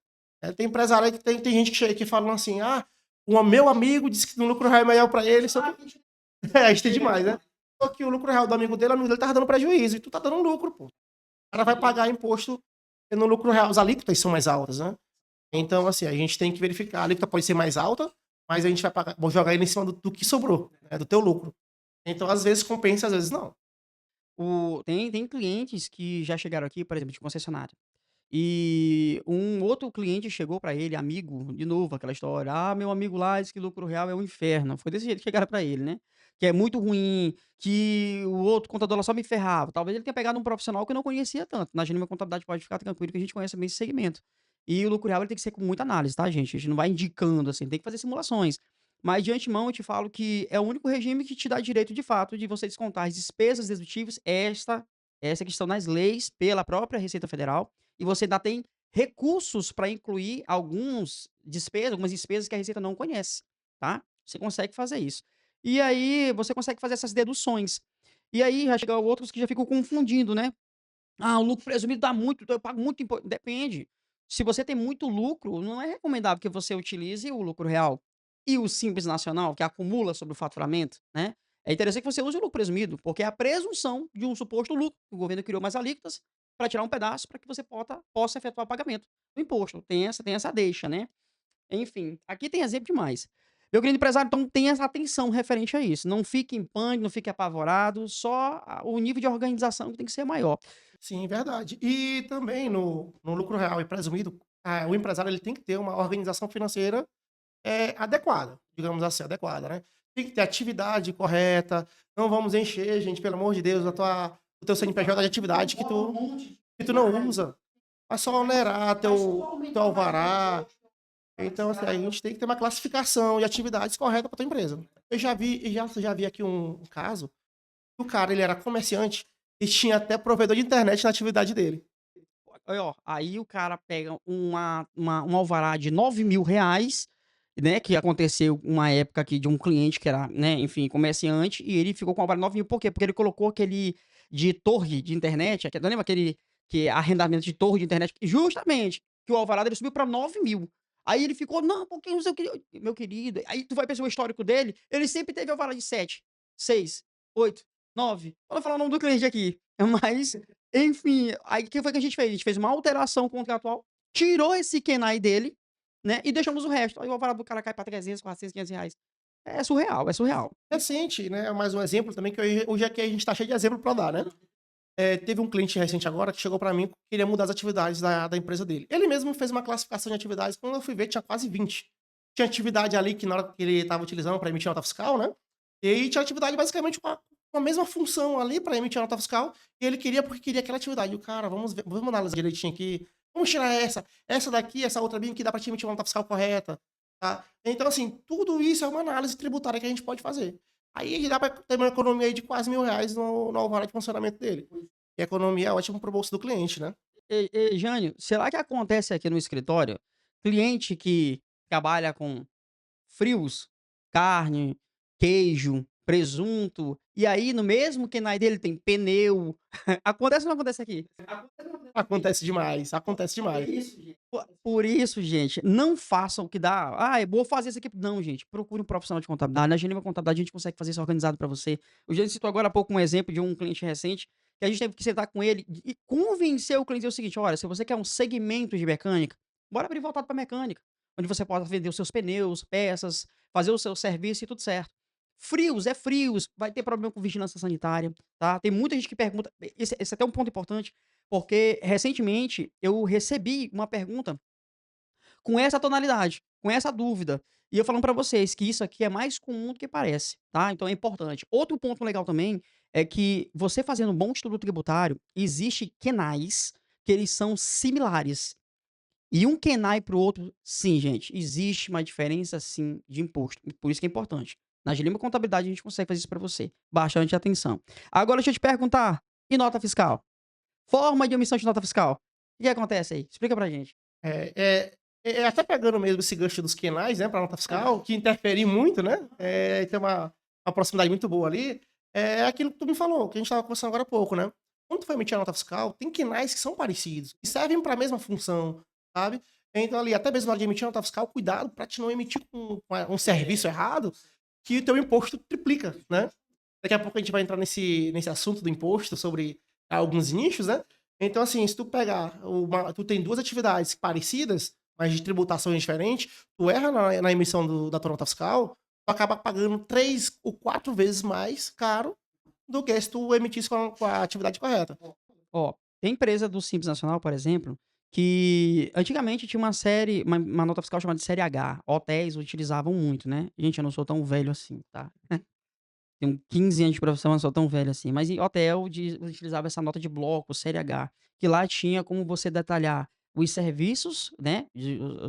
Tem empresário aí que tem gente que chega aqui falando assim: ah, o meu amigo disse que o lucro real é melhor para ele, só que. A gente tem demais, né? Só que o lucro real do amigo dele tava dando prejuízo e tu tá dando lucro, pô. O cara vai pagar imposto no lucro real. As alíquotas são mais altas, né? Então, assim, a gente tem que verificar. A alíquota pode ser mais alta, mas a gente vai vou jogar ele em cima do que sobrou, né, do teu lucro. Então, às vezes compensa, às vezes não. Tem clientes que já chegaram aqui, por exemplo, de concessionária. E um outro cliente chegou pra ele, amigo, de novo aquela história: "Ah, meu amigo lá disse que lucro real é um inferno". Foi desse jeito que chegaram pra ele, né. Que é muito ruim, que o outro contador lá só me ferrava. Talvez ele tenha pegado um profissional que não conhecia tanto. Na Gênima Contabilidade pode ficar tranquilo que a gente conhece bem esse segmento. E o lucro real ele tem que ser com muita análise, tá, gente? A gente não vai indicando, assim, tem que fazer simulações. Mas de antemão eu te falo que é o único regime que te dá direito de fato de você descontar as despesas dedutíveis, essa que estão nas leis pela própria Receita Federal, e você ainda tem recursos para incluir algumas despesas que a Receita não conhece, tá? Você consegue fazer isso. E aí você consegue fazer essas deduções. E aí já chegam outros que já ficam confundindo, né? Ah, o lucro presumido dá muito, então eu pago muito imposto. Depende. Se você tem muito lucro, não é recomendável que você utilize o lucro real e o Simples Nacional, que acumula sobre o faturamento, né? É interessante que você use o lucro presumido, porque é a presunção de um suposto lucro. O governo criou mais alíquotas para tirar um pedaço para que você possa efetuar o pagamento do imposto. Tem essa deixa, né? Enfim, aqui tem exemplo demais. Meu querido empresário, então tenha essa atenção referente a isso. Não fique em pânico, não fique apavorado, só o nível de organização que tem que ser maior. Sim, verdade. E também no lucro real e presumido, o empresário ele tem que ter uma organização financeira, adequada, digamos assim, adequada, né. Tem que ter atividade correta, não vamos encher, gente, pelo amor de Deus, o teu CNPJ de atividade que tu não usa. É só onerar teu alvará. Então, assim, a gente tem que ter uma classificação de atividades correta para tua empresa. Eu já vi aqui um caso, o cara ele era comerciante e tinha até provedor de internet na atividade dele. Aí, ó, aí o cara pega um alvará de R$ 9.000, né, que aconteceu uma época aqui de um cliente que era, né, enfim, comerciante, e ele ficou com o alvará de 9.000, por quê? Porque ele colocou aquele de torre de internet, lembra aquele que arrendamento de torre de internet? Justamente, que o alvará dele subiu para 9.000. Aí ele ficou: "Não, porque não sei o que". Meu querido, aí tu vai pensar o histórico dele, ele sempre teve alvará de 7, 6, 8, 9. Eu vou falar o nome do cliente aqui, mas enfim, aí o que foi que a gente fez? A gente fez uma alteração contratual, tirou esse KENAI dele, né, e deixamos o resto. Aí o alvará do cara cai pra 300, 400, R$ 500. É surreal, é surreal. Recente, né, mais um exemplo também que hoje aqui a gente tá cheio de exemplo para dar, né. Teve um cliente recente agora que chegou para mim que queria mudar as atividades da empresa dele. Ele mesmo fez uma classificação de atividades, quando eu fui ver tinha quase 20. Tinha atividade ali que na hora que ele estava utilizando para emitir nota fiscal, né, e aí tinha atividade basicamente com a mesma função ali para emitir nota fiscal, e ele queria porque queria aquela atividade. E o cara: "Vamos analisar direitinho aqui, vamos tirar essa daqui, essa outra bem que dá para te emitir uma nota fiscal correta", tá. Então assim, tudo isso é uma análise tributária que a gente pode fazer. Aí dá para ter uma economia aí de quase R$ 1.000 no alvará de funcionamento dele. E a economia é ótimo para o bolso do cliente, né. Ei, Jânio, será que acontece aqui no escritório, cliente que trabalha com frios, carne, queijo, presunto, e aí no mesmo KENAI dele tem pneu. Acontece ou não acontece aqui? Acontece demais, acontece demais. Por isso, gente, não façam o que dá: "Ah, eu vou fazer isso aqui". Não, gente, procure um profissional de contabilidade. Na Geniva Contabilidade a gente consegue fazer isso organizado para você. O Jean citou agora há pouco um exemplo de um cliente recente, que a gente teve que sentar com ele e convencer o cliente o seguinte: "Olha, se você quer um segmento de mecânica, bora abrir voltado para mecânica, onde você possa vender os seus pneus, peças, fazer o seu serviço e tudo certo. Frios, é frios, vai ter problema com vigilância sanitária, tá?". Tem muita gente que pergunta, esse é até um ponto importante, porque recentemente eu recebi uma pergunta com essa tonalidade, com essa dúvida. E eu falando para vocês que isso aqui é mais comum do que parece, tá? Então é importante. Outro ponto legal também é que você fazendo um bom estudo tributário, existe KENAIs que eles são similares. E um KENAI para o outro, sim, gente, existe uma diferença sim de imposto. E por isso que é importante. Na Gilima Contabilidade a gente consegue fazer isso para você. Bastante atenção. Agora deixa eu te perguntar, e nota fiscal? Forma de emissão de nota fiscal. O que acontece aí? Explica pra gente. É é até pegando mesmo esse gancho dos quenais, né, pra nota fiscal, que interferem muito, né, tem uma proximidade muito boa ali, é aquilo que tu me falou, que a gente estava conversando agora há pouco, né. Quando tu vai emitir a nota fiscal, tem quenais que são parecidos, que servem para a mesma função, sabe. Então ali, até mesmo na hora de emitir a nota fiscal, cuidado para te não emitir com um serviço errado, que o teu imposto triplica, né. Daqui a pouco a gente vai entrar nesse assunto do imposto sobre alguns nichos, né. Então assim, se tu pegar tu tem 2 atividades parecidas, mas de tributação é diferente, tu erra na emissão da tua nota fiscal, tu acaba pagando 3 ou 4 vezes mais caro do que se tu emitisse com a atividade correta. Ó, tem empresa do Simples Nacional, por exemplo, que antigamente tinha uma nota fiscal chamada de série H. Hotéis utilizavam muito, né. Gente, eu não sou tão velho assim, tá. Tenho 15 anos de profissão, eu não sou tão velho assim, mas em hotel utilizava essa nota de bloco, série H, que lá tinha como você detalhar os serviços, né,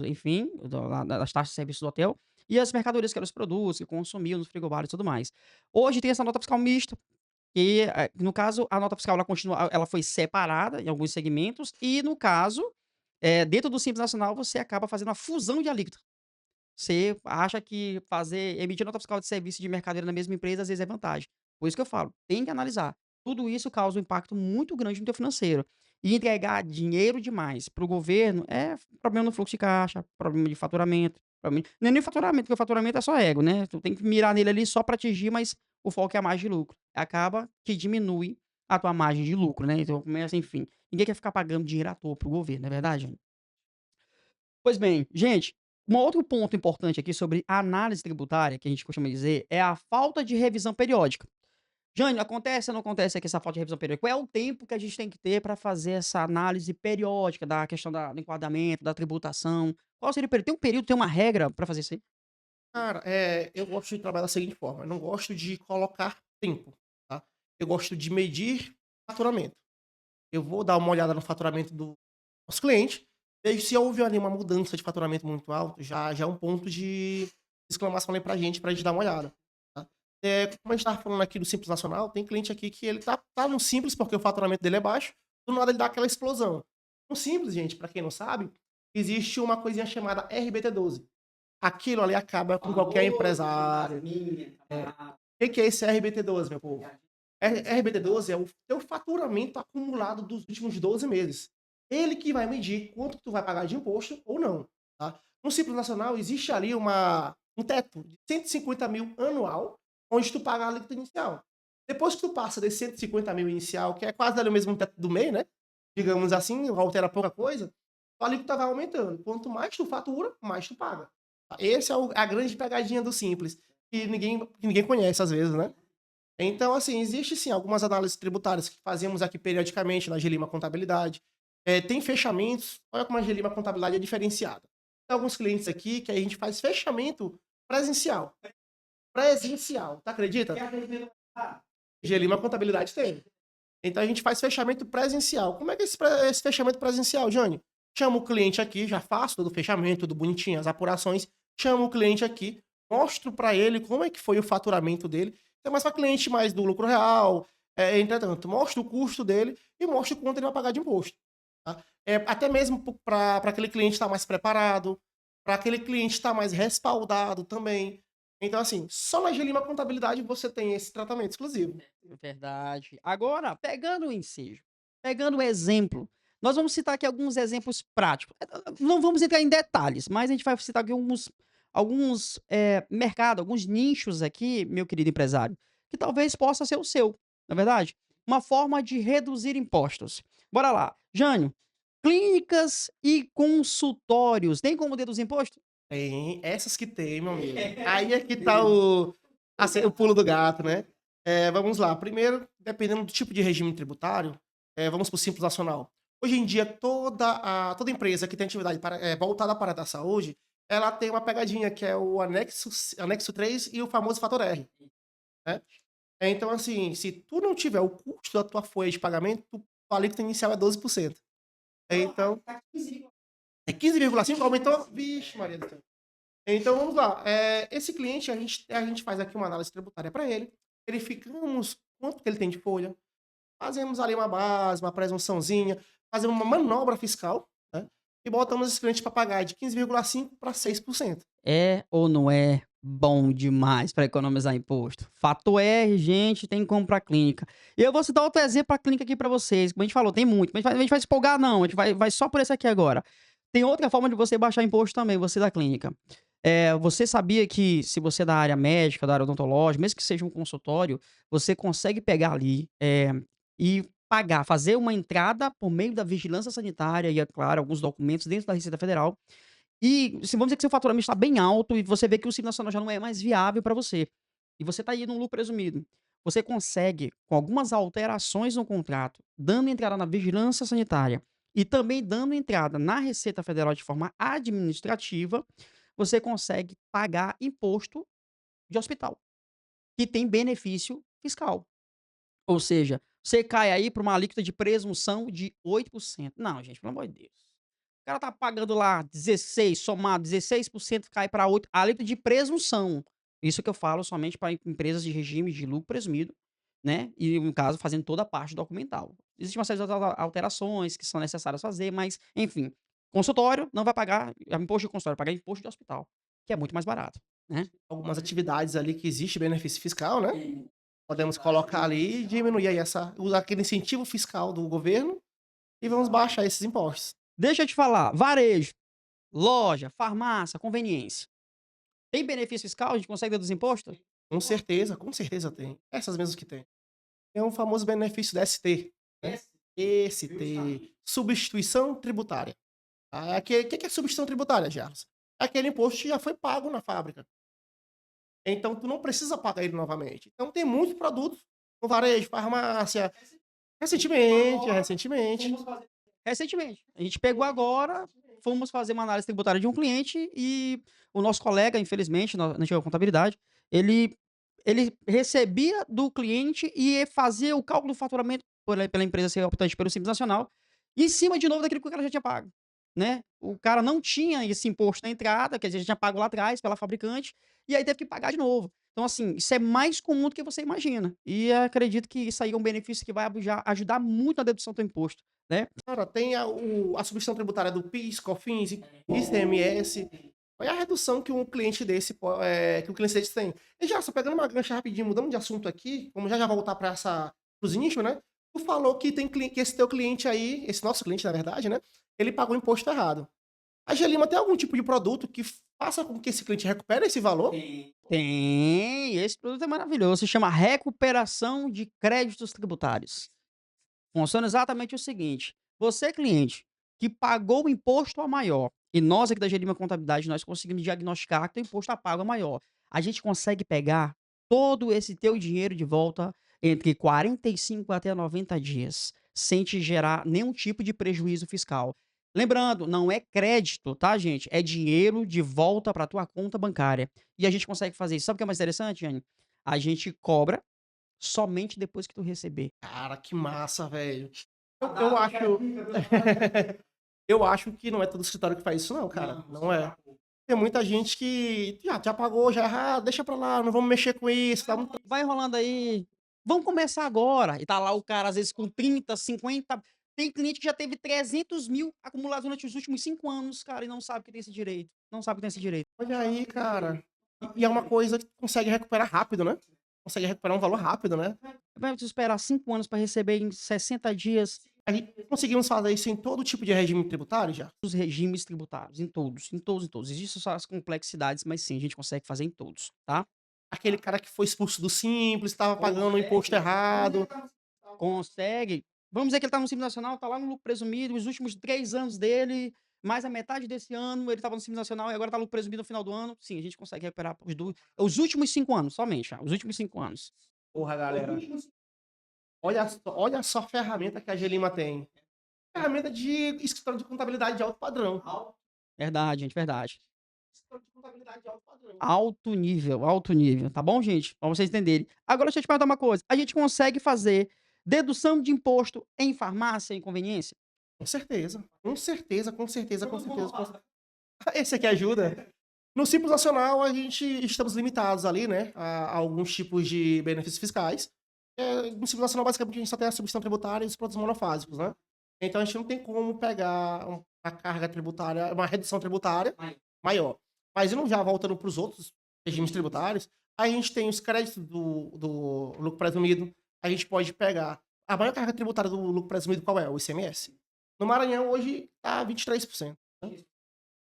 enfim, das taxas de serviço do hotel, e as mercadorias, que eram os produtos que consumiam nos frigobares e tudo mais. Hoje tem essa nota fiscal mista, que, no caso, a nota fiscal ela foi separada em alguns segmentos e, no caso, dentro do Simples Nacional, você acaba fazendo a fusão de alíquota. Você acha que emitir nota fiscal de serviço e de mercadoria na mesma empresa, às vezes, é vantagem. Por isso que eu falo, tem que analisar. Tudo isso causa um impacto muito grande no teu financeiro. E entregar dinheiro demais para o governo é problema no fluxo de caixa, problema de faturamento, não é nem faturamento, porque o faturamento é só ego, né, tu tem que mirar nele ali só para atingir, mas o foco é a margem de lucro. Acaba que diminui a tua margem de lucro, né, então começa, enfim, ninguém quer ficar pagando dinheiro à toa para o governo, não é verdade? Pois bem, gente, um outro ponto importante aqui sobre a análise tributária, que a gente costuma dizer, é a falta de revisão periódica. Jânio, acontece ou não acontece aqui essa falta de revisão periódica? Qual é o tempo que a gente tem que ter para fazer essa análise periódica da questão do enquadramento, da tributação? Qual seria o período? Tem um período, tem uma regra para fazer isso aí? Cara, eu gosto de trabalhar da seguinte forma, eu não gosto de colocar tempo, tá. Eu gosto de medir faturamento. Eu vou dar uma olhada no faturamento do nosso cliente, vejo se houve ali uma mudança de faturamento muito alto, já é um ponto de exclamação ali pra gente dar uma olhada, tá. Como a gente estava falando aqui do Simples Nacional, tem cliente aqui que ele tá no Simples, porque o faturamento dele é baixo, do nada ele dá aquela explosão. No Simples, gente, pra quem não sabe, existe uma coisinha chamada RBT12. Aquilo ali acaba com qualquer empresário. Que é esse RBT12, meu povo? RBT12 é o teu faturamento acumulado dos últimos 12 meses. Ele que vai medir quanto que tu vai pagar de imposto ou não, tá. No Simples Nacional existe ali um teto de 150.000 anual, onde tu paga a alíquota inicial. Depois que tu passa desse 150.000 inicial, que é quase ali o mesmo teto do MEI, né, digamos assim, altera pouca coisa, a alíquota vai aumentando. Quanto mais tu fatura, mais tu paga. Esse é a grande pegadinha do Simples, que ninguém conhece às vezes, né. Então, assim, existe sim algumas análises tributárias que fazemos aqui periodicamente na Gelima Contabilidade. Tem fechamentos, olha como a Gelima Contabilidade é diferenciada. Tem alguns clientes aqui que a gente faz fechamento presencial. Presencial, tu acredita? Gelima Contabilidade tem. Então a gente faz fechamento presencial. Como é que é esse fechamento presencial, Jânio? Chamo o cliente aqui, já faço todo o fechamento, tudo bonitinho, as apurações. Chamo o cliente aqui, mostro para ele como é que foi o faturamento dele. Então, mais para cliente mais do lucro real. Entretanto, mostro o custo dele e mostro quanto ele vai pagar de imposto. Tá? Até mesmo para aquele cliente estar mais preparado, para aquele cliente estar mais respaldado também. Então, assim, só na Gelima Contabilidade você tem esse tratamento exclusivo. Verdade. Agora, pegando o ensejo, pegando o exemplo, nós vamos citar aqui alguns exemplos práticos. Não vamos entrar em detalhes, mas a gente vai citar aqui alguns mercados, alguns nichos aqui, meu querido empresário, que talvez possa ser o seu, na é verdade? Uma forma de reduzir impostos. Bora lá. Jânio, clínicas e consultórios, tem como deduzir imposto? Tem, essas que tem, meu amigo. Aí é que tá o pulo do gato, né. Vamos lá, primeiro, dependendo do tipo de regime tributário, vamos para o Simples Nacional. Hoje em dia, toda empresa que tem atividade voltada para a área da saúde, ela tem uma pegadinha que é o anexo 3 e o famoso fator R, né. Então, assim, se tu não tiver o custo da tua folha de pagamento, tua alíquota inicial é 12%. Então é 15,5, aumentou? Vixe Maria do céu. Então vamos lá, esse cliente a gente faz aqui uma análise tributária para ele, verificamos quanto que ele tem de folha, fazemos ali uma base, uma presunçãozinha, fazemos uma manobra fiscal, né, e botamos esse cliente para pagar de 15,5 para 6%. É ou não é bom demais para economizar imposto? Fator R, gente, tem como pra clínica. E eu vou citar outro exemplo pra clínica aqui pra vocês. Como a gente falou, tem muito, mas a gente vai se empolgar não, a gente vai só por esse aqui agora. Tem outra forma de você baixar imposto também, você da clínica. Você sabia que se você é da área médica, da área odontológica, mesmo que seja um consultório, você consegue pegar ali, e pagar, fazer uma entrada por meio da vigilância sanitária e, é claro, alguns documentos dentro da Receita Federal, E vamos dizer que seu faturamento está bem alto e você vê que o Simples Nacional já não é mais viável para você. E você está aí no lucro presumido. Você consegue, com algumas alterações no contrato, dando entrada na vigilância sanitária e também dando entrada na Receita Federal de forma administrativa, você consegue pagar imposto de hospital, que tem benefício fiscal. Ou seja, você cai aí para uma alíquota de presunção de 8%. Não, gente, pelo amor de Deus. O cara tá pagando lá 16, somado 16% cai para 8, a alíquota de presunção. Isso que eu falo somente para empresas de regime de lucro presumido, né? E no caso fazendo toda a parte documental. Existe uma série de alterações que são necessárias fazer, mas enfim, consultório não vai pagar imposto de consultório, vai pagar imposto de hospital, que é muito mais barato, né? Algumas atividades ali que existe benefício fiscal, né? Podemos colocar ali e diminuir aí usar aquele incentivo fiscal do governo e vamos baixar esses impostos. Deixa eu te falar, varejo, loja, farmácia, conveniência. Tem benefício fiscal? A gente consegue deduzir imposto? Com certeza tem. Essas mesmas que tem. Tem um famoso benefício da ST, né? ST, substituição tributária. O que é substituição tributária, Gerson? É aquele imposto que já foi pago na fábrica. Então, tu não precisa pagar ele novamente. Então, tem muitos produtos no varejo, farmácia. Recentemente. Recentemente. A gente pegou agora, fomos fazer uma análise tributária de um cliente e o nosso colega, infelizmente, na antiga contabilidade, ele recebia do cliente e fazia o cálculo do faturamento pela empresa ser optante pelo Simples Nacional, em cima de novo daquilo que o cara já tinha pago, né? O cara não tinha esse imposto na entrada, quer dizer, já tinha pago lá atrás pela fabricante, e aí teve que pagar de novo. Então, assim, isso é mais comum do que você imagina. E acredito que isso aí é um benefício que vai ajudar muito na dedução do imposto, né? Cara, tem a substituição tributária do PIS, COFINS, ICMS. Qual é a redução que um cliente que um cliente desse tem? E já, só pegando uma gancha rapidinho, mudando de assunto aqui, vamos já voltar para os nichos, né? Tu falou que que esse teu cliente aí, esse nosso cliente, na verdade, né? Ele pagou imposto errado. A Gelima tem algum tipo de produto que faça com que esse cliente recupere esse valor? Tem, esse produto é maravilhoso, se chama recuperação de créditos tributários. Funciona exatamente o seguinte: você, cliente, que pagou o imposto a maior, e nós aqui da Gerima Contabilidade, nós conseguimos diagnosticar que o imposto a pago é maior. A gente consegue pegar todo esse teu dinheiro de volta entre 45 até 90 dias, sem te gerar nenhum tipo de prejuízo fiscal. Lembrando, não é crédito, tá, gente? É dinheiro de volta para tua conta bancária. E a gente consegue fazer isso. Sabe o que é mais interessante, Jane? A gente cobra somente depois que tu receber. Cara, que massa, velho. Eu acho. Eu acho que não é todo escritório que faz isso, não, cara. Não é. Tem muita gente que já pagou, deixa pra lá, não vamos mexer com isso. Vai enrolando aí. Vamos começar agora. E tá lá o cara, às vezes, com 30, 50. Tem cliente que já teve 300 mil acumulados durante os últimos 5 anos, cara, e não sabe que tem esse direito. Não sabe que tem esse direito. Olha aí, cara. E é uma coisa que consegue recuperar rápido, né? Consegue recuperar um valor rápido, né? Vai esperar 5 anos para receber em 60 dias A gente conseguimos fazer isso em todo tipo de regime tributário já? os regimes tributários. Em todos, em todos, em todos. Existem só as complexidades, mas sim, a gente consegue fazer em todos, tá? Aquele cara que foi expulso do Simples, estava pagando o imposto errado. Consegue. Vamos dizer que ele tá no Simples Nacional, tá lá no lucro presumido, os últimos 3 anos dele, mais a metade desse ano, ele estava no Simples Nacional e agora tá no lucro presumido no final do ano. Sim, a gente consegue recuperar os últimos 5 anos, somente, os últimos 5 anos. Porra, galera. Olha só a ferramenta que a Gelima tem. Ferramenta de escritório de contabilidade de alto padrão. Verdade, gente, verdade. Escritório de contabilidade de alto padrão. Alto nível, tá bom, gente? Pra vocês entenderem. Agora deixa eu te perguntar uma coisa, a gente consegue fazer dedução de imposto em farmácia, em conveniência? Com certeza. Com certeza, com certeza, com certeza. Esse aqui ajuda. No Simples Nacional, a gente estamos limitados ali, né, a alguns tipos de benefícios fiscais. No Simples Nacional, basicamente, a gente só tem a substituição tributária e os produtos monofásicos, né? Então, a gente não tem como pegar uma carga tributária, uma redução tributária maior. Mas indo já voltando para os outros regimes tributários, a gente tem os créditos do lucro presumido, a gente pode pegar a maior carga tributária do lucro presumido, qual é? O ICMS. No Maranhão, hoje, está 23%. Né?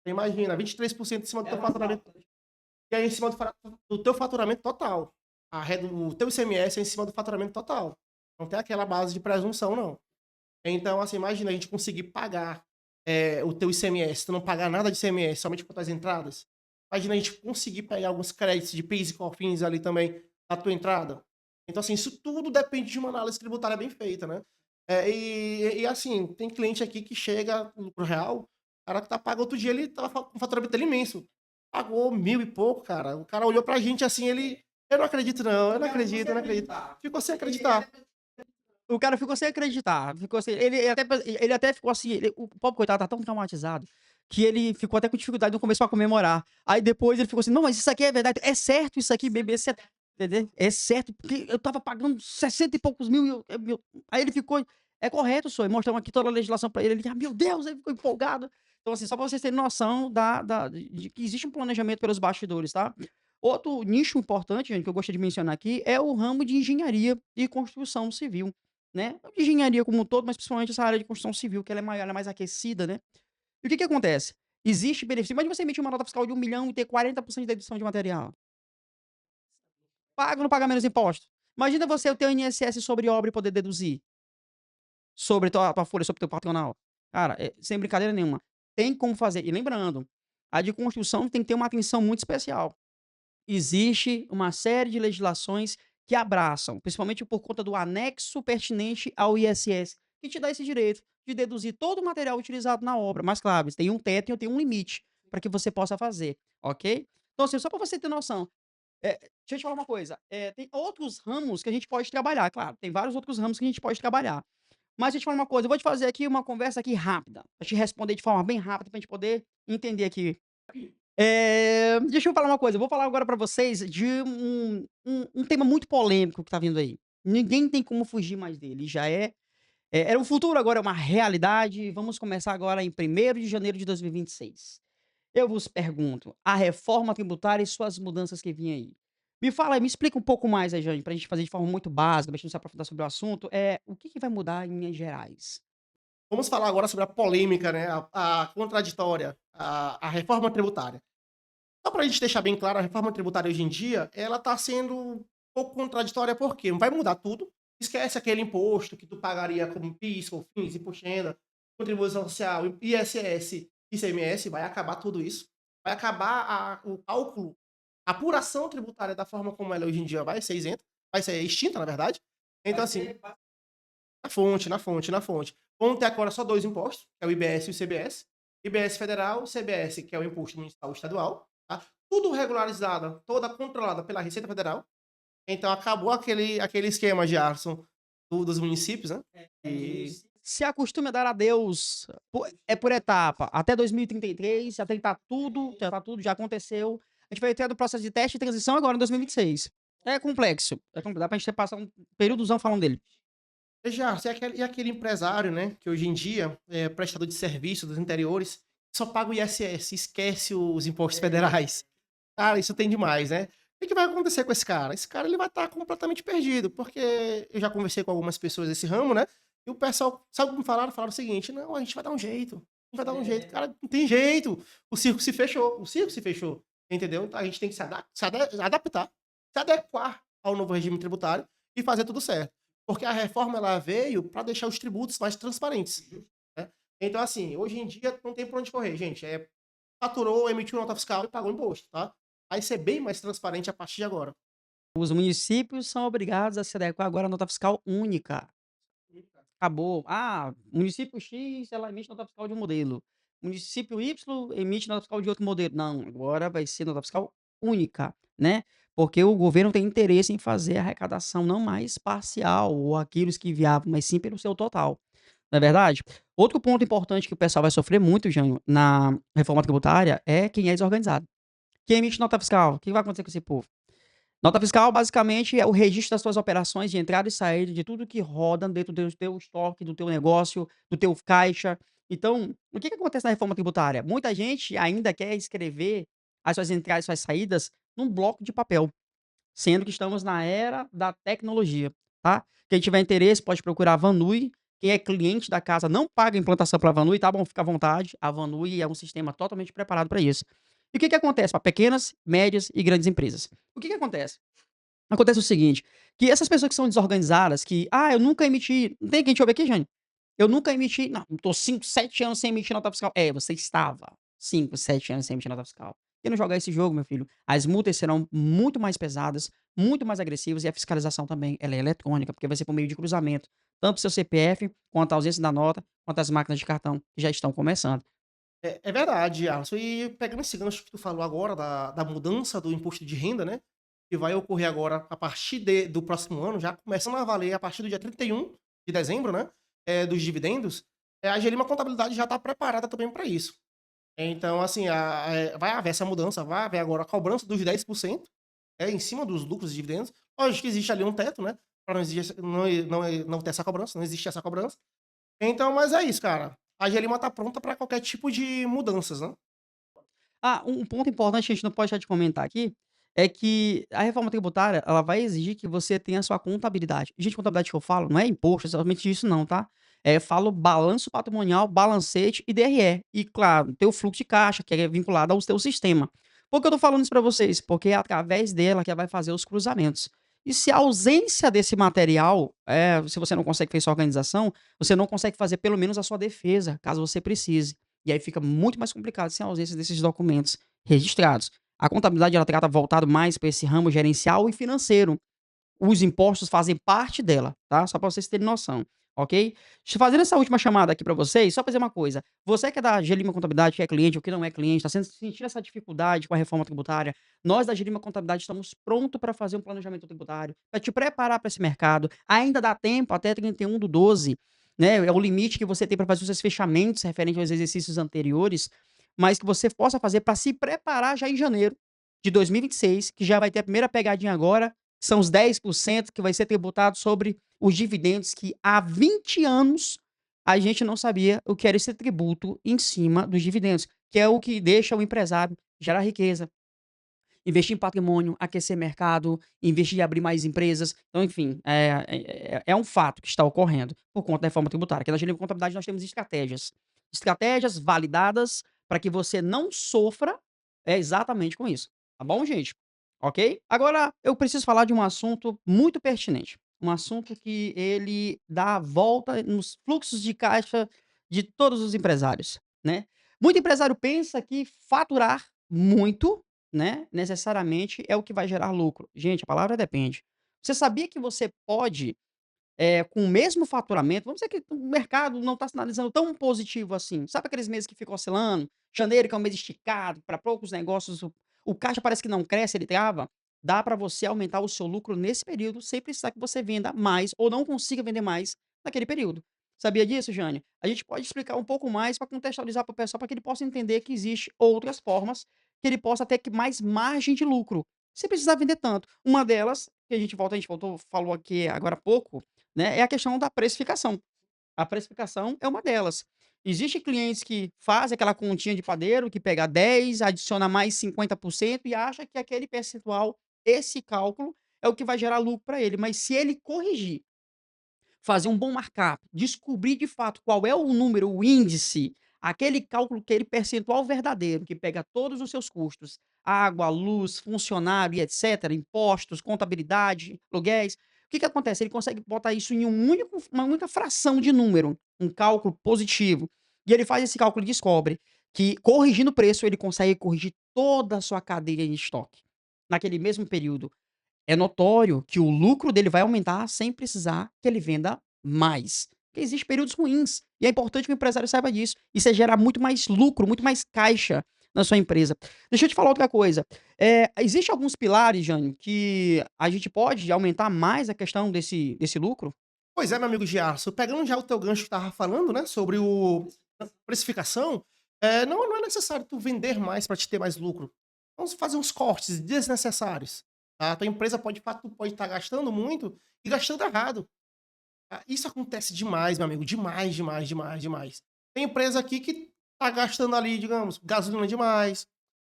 Imagina, 23% em cima do teu faturamento. E aí, em cima do teu faturamento total. O teu ICMS é em cima do faturamento total. Não tem aquela base de presunção, não. Então, assim, imagina a gente conseguir pagar o teu ICMS, tu não pagar nada de ICMS, somente por tuas entradas. Imagina a gente conseguir pegar alguns créditos de PIS e COFINS ali também na tua entrada. Então, assim, isso tudo depende de uma análise tributária bem feita, né? Assim, tem cliente aqui que chega no lucro real, o cara que tá pago outro dia, ele tava com um faturamento dele imenso. Pagou 1.000 e pouco, cara. O cara olhou pra gente assim, ele. Eu não acredito, não, eu não acredito, eu não acredito. Ficou sem acreditar. O cara ficou sem acreditar, ficou sem ele até ficou assim, o pobre coitado tá tão traumatizado, que ele ficou até com dificuldade no começo pra comemorar. Aí depois ele ficou assim: "Não, mas isso aqui é verdade, é certo isso aqui, bebê, entendeu? É certo, porque eu tava pagando 60 e poucos mil e aí ele ficou: "É correto, senhor", mostramos aqui toda a legislação pra ele, "Ah, meu Deus", ele ficou empolgado. Então assim, só pra vocês terem noção de que existe um planejamento pelos bastidores, tá? Outro nicho importante, gente, que eu gostaria de mencionar aqui, é o ramo de engenharia e construção civil, né? De engenharia como um todo, mas principalmente essa área de construção civil, que ela é maior, ela é mais aquecida, né? E o que que acontece? Existe benefício. Imagina você emitir uma nota fiscal de 1 milhão e ter 40% de dedução de material. Paga ou não paga menos imposto? Imagina você ter o INSS sobre obra e poder deduzir sobre tua folha, sobre teu patronal. Cara, sem brincadeira nenhuma. Tem como fazer. E lembrando, a de construção tem que ter uma atenção muito especial. Existe uma série de legislações que abraçam, principalmente por conta do anexo pertinente ao ISS, que te dá esse direito de deduzir todo o material utilizado na obra. Mas, claro, tem um teto e tem um limite para que você possa fazer, ok? Então, assim, só para você ter noção, deixa eu te falar uma coisa, tem outros ramos que a gente pode trabalhar, claro, tem vários outros ramos que a gente pode trabalhar. Mas deixa eu te falar uma coisa, eu vou te fazer aqui uma conversa aqui rápida, para te responder de forma bem rápida, para a gente poder entender aqui. Deixa eu falar uma coisa, eu vou falar agora pra vocês de um tema muito polêmico que tá vindo aí. Ninguém tem como fugir mais dele, já era o futuro, agora é uma realidade. Vamos começar agora em 1º de janeiro de 2026. Eu vos pergunto, a reforma tributária e suas mudanças que vêm aí. Me fala aí, me explica um pouco mais aí, Jane, pra gente fazer de forma muito básica, pra gente não se aprofundar sobre o assunto, o que que vai mudar em Minas Gerais? Vamos falar agora sobre a polêmica, né? A contraditória, a reforma tributária. Só para a gente deixar bem claro, a reforma tributária hoje em dia, ela está sendo um pouco contraditória, porque não vai mudar tudo. Esquece aquele imposto que tu pagaria como PIS, COFINS, imposto de renda, contribuição social, ISS, ICMS, vai acabar tudo isso. Vai acabar o cálculo, a apuração tributária da forma como ela hoje em dia vai ser isenta, vai ser extinta, na verdade. Então, assim, na fonte. Vão ter agora só dois impostos, que é o IBS e o CBS. IBS federal, CBS, que é o imposto municipal e estadual. Tá? Tudo regularizado, toda controlada pela Receita Federal. Então acabou aquele esquema de Arson dos municípios, né? E Se acostume a dar adeus, é por etapa, até 2033 já tá tudo, já aconteceu. A gente vai entrar no processo de teste e transição agora em 2026. É complexo, dá pra gente passar um períodozão falando dele. já, e aquele empresário, né, que hoje em dia é prestador de serviço dos interiores, só paga o ISS, esquece os impostos federais. Cara, isso tem demais, né? O que vai acontecer com esse cara? Esse cara ele vai estar completamente perdido, porque eu já conversei com algumas pessoas desse ramo, né? E o pessoal, sabe o que me falaram? Falaram o seguinte: não, a gente vai dar um jeito. A gente vai dar um jeito. Cara, não tem jeito. O circo se fechou. O circo se fechou. Entendeu? Então a gente tem que se adaptar, se adequar ao novo regime tributário e fazer tudo certo. Porque a reforma ela veio para deixar os tributos mais transparentes. Né? Então, assim, hoje em dia não tem por onde correr, gente. Faturou, emitiu nota fiscal e pagou imposto, tá? Vai ser bem mais transparente a partir de agora. Os municípios são obrigados a se adequar agora à nota fiscal única. Acabou. Ah, município X, ela emite nota fiscal de um modelo. Município Y emite nota fiscal de outro modelo. Não, agora vai ser nota fiscal única, né? Porque o governo tem interesse em fazer a arrecadação não mais parcial ou aqueles que viavam, mas sim pelo seu total. Não é verdade? Outro ponto importante que o pessoal vai sofrer muito, Jânio, na reforma tributária é quem é desorganizado. Quem emite nota fiscal? O que vai acontecer com esse povo? Nota fiscal, basicamente, é o registro das suas operações de entrada e saída, de tudo que roda dentro do teu estoque, do teu negócio, do teu caixa. Então, o que que acontece na reforma tributária? Muita gente ainda quer escrever as suas entradas e suas saídas num bloco de papel, sendo que estamos na era da tecnologia, tá? Quem tiver interesse pode procurar a Vanui. Quem é cliente da casa não paga implantação para a Vanui, tá bom? Fica à vontade. A Vanui é um sistema totalmente preparado para isso. E o que que acontece para pequenas, médias e grandes empresas? O que que acontece? Acontece o seguinte, que essas pessoas que são desorganizadas, que, eu nunca emiti, não tem quem te ouve aqui, Jane? Eu nunca emiti não, tô 5, 7 anos sem emitir nota fiscal. É, você estava 5, 7 anos sem emitir nota fiscal. E não jogar esse jogo, meu filho, as multas serão muito mais pesadas, muito mais agressivas e a fiscalização também, ela é eletrônica, porque vai ser por meio de cruzamento, tanto o seu CPF, quanto a ausência da nota, quanto as máquinas de cartão que já estão começando. É verdade, Alisson. E pegando esse gancho que tu falou agora da mudança do imposto de renda, né, que vai ocorrer agora a partir do próximo ano, já começando a valer a partir do dia 31 de dezembro, né, dos dividendos, a Gelima Contabilidade já está preparada também para isso. Então, assim, vai haver essa mudança, vai haver agora a cobrança dos 10%, em cima dos lucros e dividendos. Lógico que existe ali um teto, né, para não ter essa cobrança, não existe essa cobrança. Então, mas é isso, cara. A Gelima tá pronta para qualquer tipo de mudanças, né. Ah, um ponto importante que a gente não pode deixar de comentar aqui, é que a reforma tributária, ela vai exigir que você tenha a sua contabilidade. Gente, contabilidade que eu falo não é imposto, é somente isso não, tá? Falo balanço patrimonial, balancete e DRE. E, claro, teu fluxo de caixa, que é vinculado ao teu sistema. Por que eu tô falando isso para vocês? Porque é através dela que vai fazer os cruzamentos. E se a ausência desse material, se você não consegue fazer sua organização, você não consegue fazer pelo menos a sua defesa, caso você precise. E aí fica muito mais complicado sem a ausência desses documentos registrados. A contabilidade ela trata voltado mais para esse ramo gerencial e financeiro. Os impostos fazem parte dela, tá? Só para vocês terem noção, ok? Fazendo essa última chamada aqui para vocês, só para dizer uma coisa. Você que é da Gelima Contabilidade, que é cliente ou que não é cliente, está sentindo essa dificuldade com a reforma tributária, nós da Gelima Contabilidade estamos prontos para fazer um planejamento tributário, para te preparar para esse mercado. Ainda dá tempo, até 31/12, né? É o limite que você tem para fazer os seus fechamentos referente aos exercícios anteriores, mas que você possa fazer para se preparar já em janeiro de 2026, que já vai ter a primeira pegadinha agora, são os 10% que vai ser tributado sobre os dividendos que há 20 anos a gente não sabia o que era esse tributo em cima dos dividendos, que é o que deixa o empresário gerar riqueza, investir em patrimônio, aquecer mercado, investir em abrir mais empresas. Então, enfim, é um fato que está ocorrendo por conta da reforma tributária. Aqui na Engenharia de Contabilidade nós temos estratégias. Estratégias validadas para que você não sofra exatamente com isso. Tá bom, gente? Ok? Agora, eu preciso falar de um assunto muito pertinente. Um assunto que ele dá a volta nos fluxos de caixa de todos os empresários, né? Muito empresário pensa que faturar muito, né, necessariamente é o que vai gerar lucro. Gente, a palavra depende. Você sabia que você pode, com o mesmo faturamento, vamos dizer que o mercado não está sinalizando tão positivo assim. Sabe aqueles meses que ficam oscilando? Janeiro, que é um mês esticado, para poucos negócios, o caixa parece que não cresce, ele trava. Dá para você aumentar o seu lucro nesse período, sem precisar que você venda mais ou não consiga vender mais naquele período. Sabia disso, Jane? A gente pode explicar um pouco mais para contextualizar para o pessoal, para que ele possa entender que existe outras formas que ele possa ter que mais margem de lucro, sem precisar vender tanto. Uma delas, que a gente voltou, falou aqui agora há pouco, né, é a questão da precificação. A precificação é uma delas. Existem clientes que fazem aquela continha de padeiro, que pega 10, adiciona mais 50% e acha que aquele percentual, esse cálculo, é o que vai gerar lucro para ele. Mas se ele corrigir, fazer um bom markup, descobrir de fato qual é o número, o índice, aquele cálculo, aquele percentual verdadeiro que pega todos os seus custos, água, luz, funcionário e etc, impostos, contabilidade, aluguéis. O que que acontece? Ele consegue botar isso em uma única fração de número, um cálculo positivo. E ele faz esse cálculo e descobre que, corrigindo o preço, ele consegue corrigir toda a sua cadeia de estoque naquele mesmo período. É notório que o lucro dele vai aumentar sem precisar que ele venda mais. Porque existem períodos ruins. E é importante que o empresário saiba disso. Isso é gerar muito mais lucro, muito mais caixa na sua empresa. Deixa eu te falar outra coisa. Existe alguns pilares, Jânio, que a gente pode aumentar mais a questão desse lucro? Pois é, meu amigo Giarso, pegando já o teu gancho que estava falando, né, sobre o a precificação, não é necessário tu vender mais para te ter mais lucro. Vamos fazer uns cortes desnecessários, tá. A tua empresa pode, de fato, tu pode estar gastando muito e gastando errado. Ah, isso acontece demais, meu amigo, demais, demais, demais, demais. Tem empresa aqui que tá gastando ali, digamos, gasolina demais,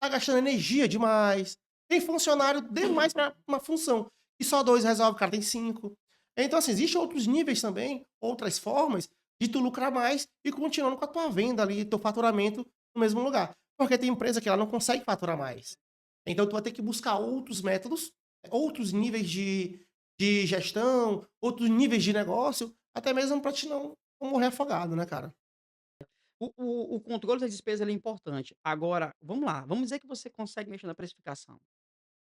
tá gastando energia demais, tem funcionário demais para uma função, e só 2 resolve, o cara tem 5. Então, assim, existem outros níveis também, outras formas de tu lucrar mais e continuando com a tua venda ali, teu faturamento no mesmo lugar. Porque tem empresa que ela não consegue faturar mais. Então tu vai ter que buscar outros métodos, outros níveis de gestão, outros níveis de negócio, até mesmo para te não ou morrer afogado, né, cara? O controle das despesas ele é importante. Agora, vamos lá, vamos dizer que você consegue mexer na precificação.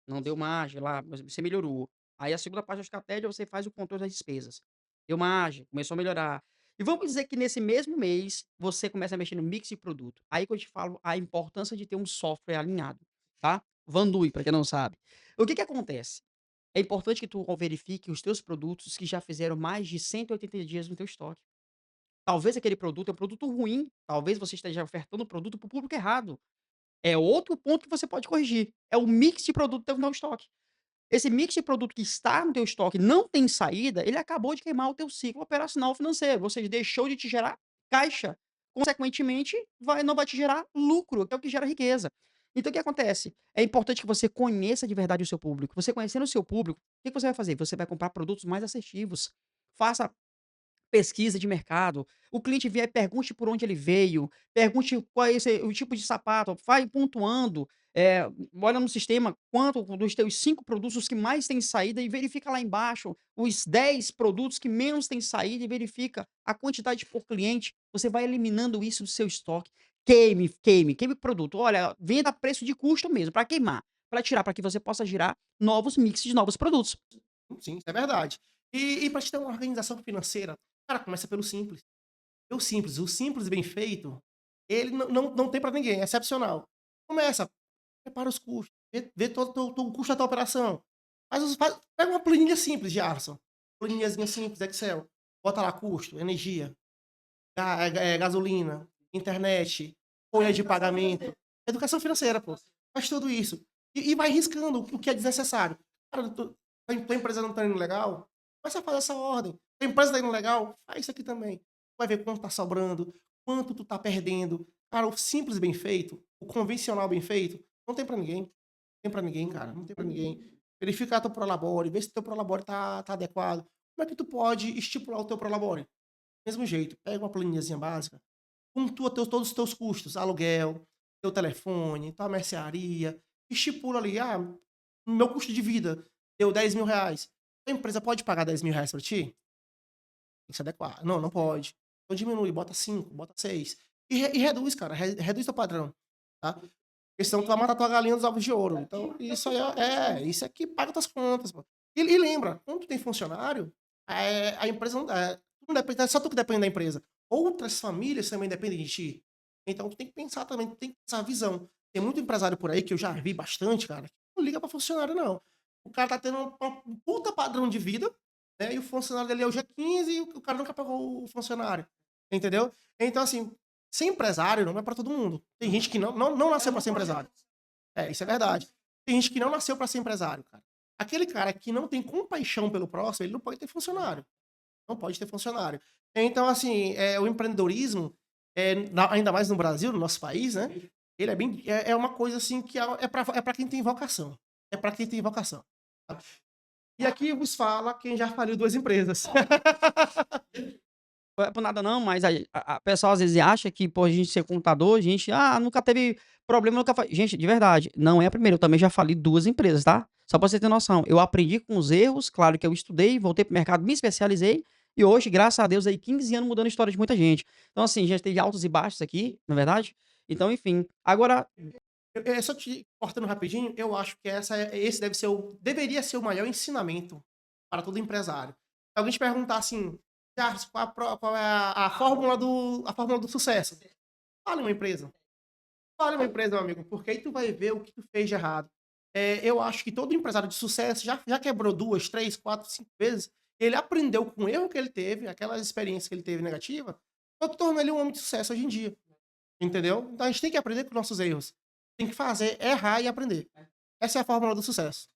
Não deu margem lá, mas você melhorou. Aí a segunda parte da estratégia você faz o controle das despesas. Deu margem, começou a melhorar. E vamos dizer que nesse mesmo mês você começa a mexer no mix de produto. Aí que eu te falo a importância de ter um software alinhado, tá? Vandui, para quem não sabe. O que que acontece? É importante que tu verifique os teus produtos que já fizeram mais de 180 dias no teu estoque. Talvez aquele produto é um produto ruim, talvez você esteja ofertando o produto para o público errado. É outro ponto que você pode corrigir. É o mix de produto teu no estoque. Esse mix de produto que está no teu estoque não tem saída, ele acabou de queimar o teu ciclo operacional financeiro, ou seja, deixou de te gerar caixa. Consequentemente, não vai te gerar lucro, que é o que gera riqueza. Então o que acontece? É importante que você conheça de verdade o seu público. Você conhecendo o seu público, o que que você vai fazer? Você vai comprar produtos mais assertivos. Faça pesquisa de mercado. O cliente vier, pergunte por onde ele veio, pergunte qual é o tipo de sapato, vai pontuando, olha no sistema quanto dos teus 5 produtos os que mais têm saída e verifica lá embaixo os 10 produtos que menos têm saída e verifica a quantidade por cliente. Você vai eliminando isso do seu estoque. Queime produto. Olha, venda a preço de custo mesmo, para queimar, para tirar, para que você possa girar novos mixes de novos produtos. Sim, isso é verdade. E pra te ter uma organização financeira, cara, começa pelo simples. O simples bem feito, ele não tem pra ninguém, é excepcional. Começa, prepara os custos, vê todo o custo da tua operação. Pega uma planilha simples de Alisson, planilhazinha simples, Excel, bota lá custo, energia, gasolina, internet, folha de pagamento, educação financeira, pô. Faz tudo isso. E vai riscando o que é desnecessário. Cara, tua empresa não tá indo legal, começa a fazer essa ordem. Tua empresa tá indo legal, faz isso aqui também. Vai ver quanto tá sobrando, quanto tu tá perdendo. Cara, o simples bem feito, o convencional bem feito, não tem pra ninguém. Não tem pra ninguém, cara. Não tem pra ninguém. Verificar teu Prolabore, ver se teu Prolabore tá adequado. Como é que tu pode estipular o teu Prolabore? Mesmo jeito, pega uma planilhazinha básica, pontua todos os teus custos, aluguel, teu telefone, tua mercearia, estipula ali, meu custo de vida deu R$ 10.000. A empresa pode pagar R$ 10.000 para ti? Tem que se adequar. Não, não pode. Então diminui, bota 5, bota 6. E reduz, cara, reduz teu padrão, tá? Porque senão tu vai matar tua galinha dos ovos de ouro. Então, isso aí isso aqui paga tuas contas, pô. E lembra, quando tu tem funcionário, a empresa tu não depende, é só tu que depende da empresa. Outras famílias também dependem de ti. Então tu tem que pensar também, tu tem que pensar a visão. Tem muito empresário por aí que eu já vi bastante, cara, que não liga pra funcionário, não. O cara tá tendo um puta padrão de vida, né? E o funcionário dele é o G15 e o cara nunca pagou o funcionário. Entendeu? Então, assim, ser empresário não é pra todo mundo. Tem gente que não nasceu pra ser empresário. É, isso é verdade. Tem gente que não nasceu pra ser empresário, cara. Aquele cara que não tem compaixão pelo próximo, ele não pode ter funcionário. Não pode ter funcionário. Então, assim, o empreendedorismo, ainda mais no Brasil, no nosso país, né? Ele é uma coisa assim que é pra quem tem vocação. É pra quem tem vocação. Tá? E aqui vos fala quem já faliu 2 empresas. Não é por nada não, mas aí a pessoa às vezes acha que por a gente ser contador, a gente, nunca teve problema, nunca fa gente, de verdade, não é a primeira, eu também já fali 2 empresas, tá. Só pra você ter noção, eu aprendi com os erros, claro que eu estudei, voltei para o mercado, me especializei, e hoje, graças a Deus, aí 15 anos mudando a história de muita gente. Então assim, já teve altos e baixos aqui, na verdade. Então enfim, agora Só te cortando rapidinho, eu acho que esse deveria ser o maior ensinamento para todo empresário. Se alguém te perguntar assim, Jarvis, qual é a fórmula do sucesso? Fale uma empresa. Fale uma empresa, meu amigo, porque aí tu vai ver o que tu fez de errado. Eu acho que todo empresário de sucesso já quebrou 2, 3, 4, 5 vezes. Ele aprendeu com o erro que ele teve, aquelas experiências que ele teve negativa, eu torno ele um homem de sucesso hoje em dia. Entendeu? Então a gente tem que aprender com nossos erros. Tem que fazer, errar e aprender. Essa é a fórmula do sucesso.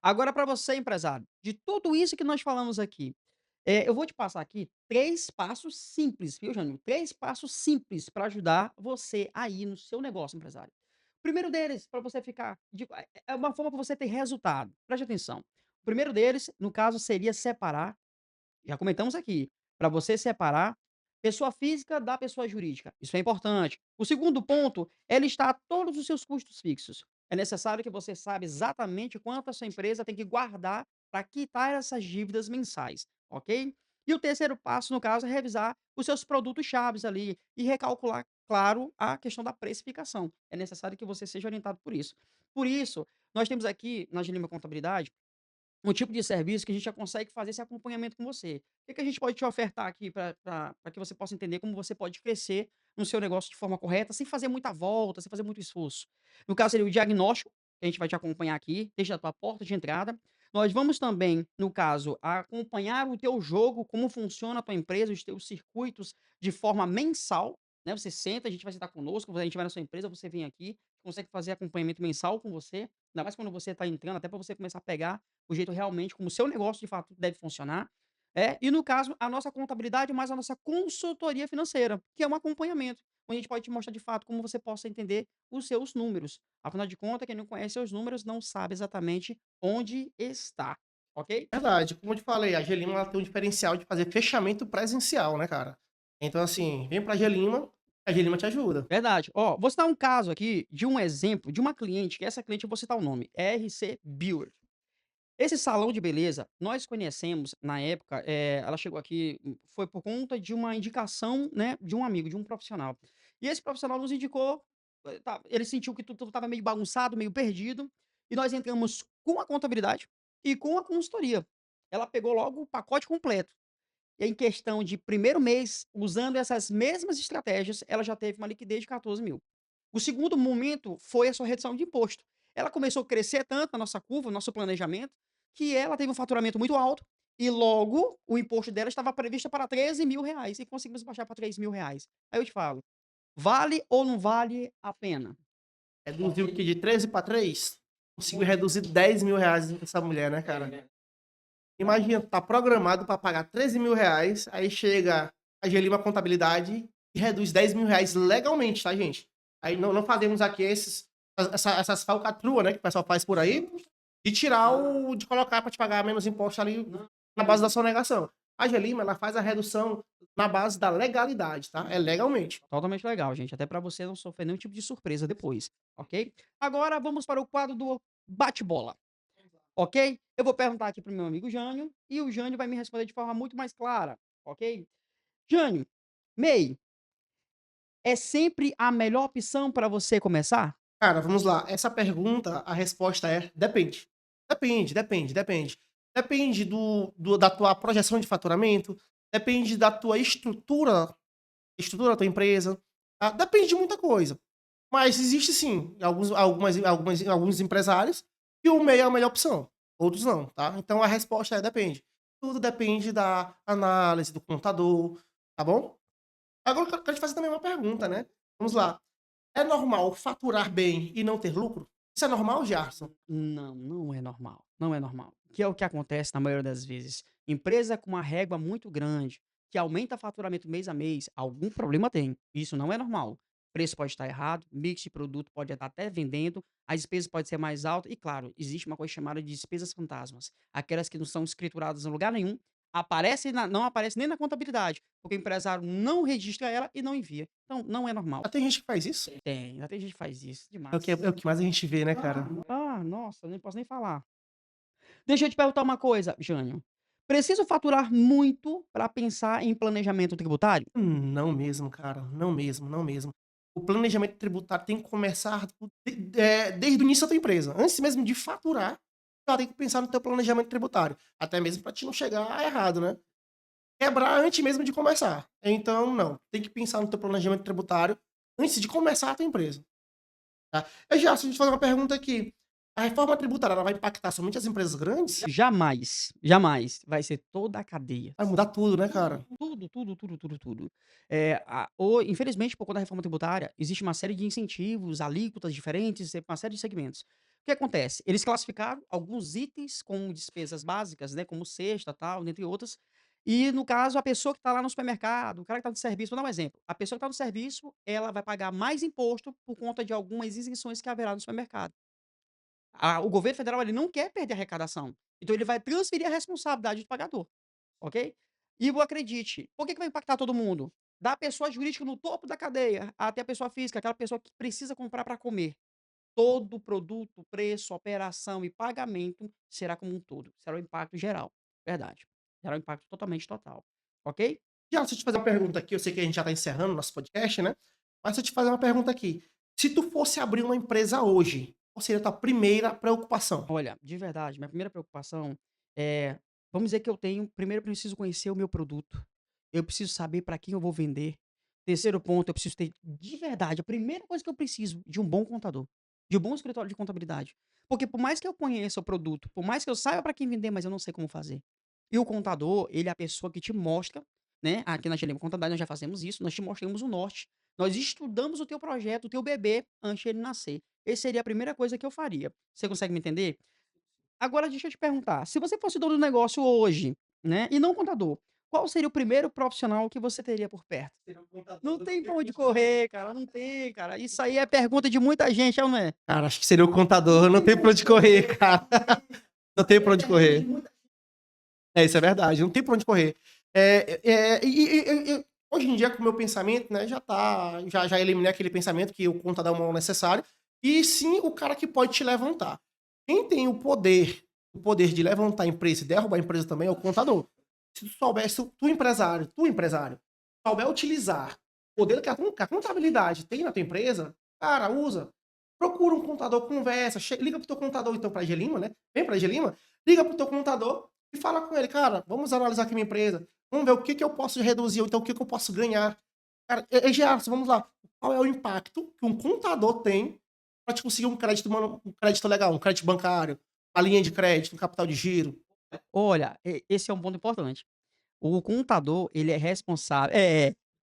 Agora para você, empresário, de tudo isso que nós falamos aqui, eu vou te passar aqui 3 passos simples, viu, Jânio? 3 passos simples para ajudar você aí no seu negócio, empresário. O primeiro deles, para você ficar é uma forma para você ter resultado, preste atenção. O primeiro deles, no caso, seria separar, já comentamos aqui, para você separar pessoa física da pessoa jurídica. Isso é importante. O segundo ponto é listar todos os seus custos fixos. É necessário que você saiba exatamente quanto a sua empresa tem que guardar para quitar essas dívidas mensais, ok? E o terceiro passo, no caso, é revisar os seus produtos chaves ali e recalcular, claro, a questão da precificação. É necessário que você seja orientado por isso. Por isso, nós temos aqui na Gelima Contabilidade um tipo de serviço que a gente já consegue fazer esse acompanhamento com você. O que que a gente pode te ofertar aqui para que você possa entender como você pode crescer no seu negócio de forma correta, sem fazer muita volta, sem fazer muito esforço. No caso, seria o diagnóstico, que a gente vai te acompanhar aqui, desde a tua porta de entrada. Nós vamos também, no caso, acompanhar o teu jogo, como funciona a tua empresa, os teus circuitos de forma mensal, né? Você senta, a gente vai sentar conosco, a gente vai na sua empresa, você vem aqui, consegue fazer acompanhamento mensal com você, ainda mais quando você está entrando, até para você começar a pegar o jeito realmente como o seu negócio de fato deve funcionar. E no caso, a nossa contabilidade mais a nossa consultoria financeira, que é um acompanhamento, onde a gente pode te mostrar de fato como você possa entender os seus números. Afinal de contas, quem não conhece seus números não sabe exatamente onde está, ok? Verdade, como eu te falei, a Gelima ela tem um diferencial de fazer fechamento presencial, né, cara. Então, assim, vem pra Gelima, a Gelima te ajuda. Verdade. Ó, vou citar um caso aqui de um exemplo de uma cliente, que essa cliente eu vou citar o nome, RC Build. Esse salão de beleza, nós conhecemos na época, ela chegou aqui, foi por conta de uma indicação, né, de um amigo, de um profissional. E esse profissional nos indicou, ele sentiu que tudo estava meio bagunçado, meio perdido, e nós entramos com a contabilidade e com a consultoria. Ela pegou logo o pacote completo. E em questão de primeiro mês, usando essas mesmas estratégias, ela já teve uma liquidez de 14.000. O segundo momento foi a sua redução de imposto. Ela começou a crescer tanto na nossa curva, no nosso planejamento, que ela teve um faturamento muito alto e logo o imposto dela estava previsto para R$ 13.000 e conseguimos baixar para R$ 3.000. Aí eu te falo, vale ou não vale a pena? Reduziu o quê? De 13 para 3? Conseguiu reduzir R$ 10.000 essa mulher, né, cara? Imagina, tá programado para pagar R$ 13.000, aí chega a Gelima Contabilidade e reduz R$ 10.000 legalmente, tá, gente? Aí não fazemos aqui essas falcatruas, né, que o pessoal faz por aí, de tirar de colocar para te pagar menos imposto ali na base da sonegação. A Gelima, ela faz a redução na base da legalidade, tá? É legalmente. Totalmente legal, gente, até para você não sofrer nenhum tipo de surpresa depois, ok? Agora vamos para o quadro do bate-bola. Ok? Eu vou perguntar aqui para o meu amigo Jânio e o Jânio vai me responder de forma muito mais clara, ok? Jânio, MEI é sempre a melhor opção para você começar? Cara, vamos lá. Essa pergunta, a resposta é depende. Depende, depende, depende. Depende da tua projeção de faturamento, depende da tua estrutura da tua empresa, tá? Depende de muita coisa. Mas existe sim, alguns empresários que o MEI é a melhor opção, outros não, tá? Então a resposta é depende. Tudo depende da análise do contador, tá bom? Agora eu quero te fazer também uma pergunta, né? Vamos lá. É normal faturar bem e não ter lucro? Isso é normal, Gerson? Não, não é normal. Não é normal. Que é o que acontece na maioria das vezes. Empresa com uma régua muito grande, que aumenta faturamento mês a mês, algum problema tem. Isso não é normal. Preço pode estar errado, mix de produto pode estar até vendendo, as despesas podem ser mais altas, e claro, existe uma coisa chamada de despesas fantasmas. Aquelas que não são escrituradas em lugar nenhum, não aparecem nem na contabilidade, porque o empresário não registra ela e não envia. Então, não é normal. Já tem gente que faz isso? Tem, já tem gente que faz isso É o demais. que, é o que mais a gente vê, né, cara? Nossa, nem posso nem falar. Deixa eu te perguntar uma coisa, Jânio. Preciso faturar muito para pensar em planejamento tributário? Não mesmo, cara. Não mesmo, não mesmo. O planejamento tributário tem que começar desde o início da tua empresa. Antes mesmo de faturar, já tem que pensar no teu planejamento tributário. Até mesmo para te não chegar errado, né? Quebrar antes mesmo de começar. Então, não. Tem que pensar no teu planejamento tributário antes de começar a tua empresa. Tá? Eu já, se a gente fazer uma pergunta aqui. A reforma tributária ela vai impactar somente as empresas grandes? Jamais, jamais. Vai ser toda a cadeia. Vai mudar tudo, né, cara? Tudo, tudo, tudo, tudo, tudo. Infelizmente, por conta da reforma tributária, existe uma série de incentivos, alíquotas diferentes, uma série de segmentos. O que acontece? Eles classificaram alguns itens como despesas básicas, né, como cesta, tal, dentre outras. E, no caso, a pessoa que está lá no supermercado, o cara que está no serviço, vou dar um exemplo. A pessoa que está no serviço, ela vai pagar mais imposto por conta de algumas isenções que haverá no supermercado. O governo federal ele não quer perder a arrecadação. Então, ele vai transferir a responsabilidade do pagador. Ok? E acredite, por que vai impactar todo mundo? Da pessoa jurídica no topo da cadeia até a pessoa física, aquela pessoa que precisa comprar para comer. Todo produto, preço, operação e pagamento será como um todo. Será o impacto geral. Verdade. Gerar um impacto totalmente total, ok? Já, se eu te fazer uma pergunta aqui, eu sei que a gente já tá encerrando nosso podcast, né? Mas se eu te fazer uma pergunta aqui. Se tu fosse abrir uma empresa hoje, qual seria a tua primeira preocupação? Olha, de verdade, minha primeira preocupação é, vamos dizer que eu tenho, primeiro eu preciso conhecer o meu produto, eu preciso saber para quem eu vou vender. Terceiro ponto, eu preciso ter, de verdade, a primeira coisa que eu preciso de um bom contador, de um bom escritório de contabilidade. Porque por mais que eu conheça o produto, por mais que eu saiba para quem vender, mas eu não sei como fazer. E o contador, ele é a pessoa que te mostra, né? Aqui na Gelima Contabilidade nós já fazemos isso, nós te mostramos o norte. Nós estudamos o teu projeto, o teu bebê, antes de ele nascer. Essa seria a primeira coisa que eu faria. Você consegue me entender? Agora deixa eu te perguntar, se você fosse dono do negócio hoje, né, e não contador, qual seria o primeiro profissional que você teria por perto? Não tem pra onde correr, cara, não tem, cara. Isso aí é pergunta de muita gente, é ou não é? Cara, acho que seria o contador, não tem pra onde correr, cara. Não tem pra onde correr. É, isso é verdade, não tem pra onde correr. Hoje em dia, com o meu pensamento, né, já eliminei aquele pensamento que o contador é um mal necessário, e sim o cara que pode te levantar. Quem tem o poder de levantar a empresa e derrubar a empresa também é o contador. Se tu souber, se tu empresário, souber utilizar o poder que a contabilidade tem na tua empresa, cara, usa. Procura um contador, conversa, liga pro teu contador, então, pra Gelima, né? Vem pra Gelima, liga pro teu contador e fala com ele, cara, vamos analisar aqui minha empresa, vamos ver o que que eu posso reduzir, ou então o que que eu posso ganhar. Cara, Gerson, vamos lá. Qual é o impacto que um contador tem para te conseguir um crédito, mano, um crédito legal, um crédito bancário, uma linha de crédito, um capital de giro? Olha, esse é um ponto importante. O contador, ele é responsável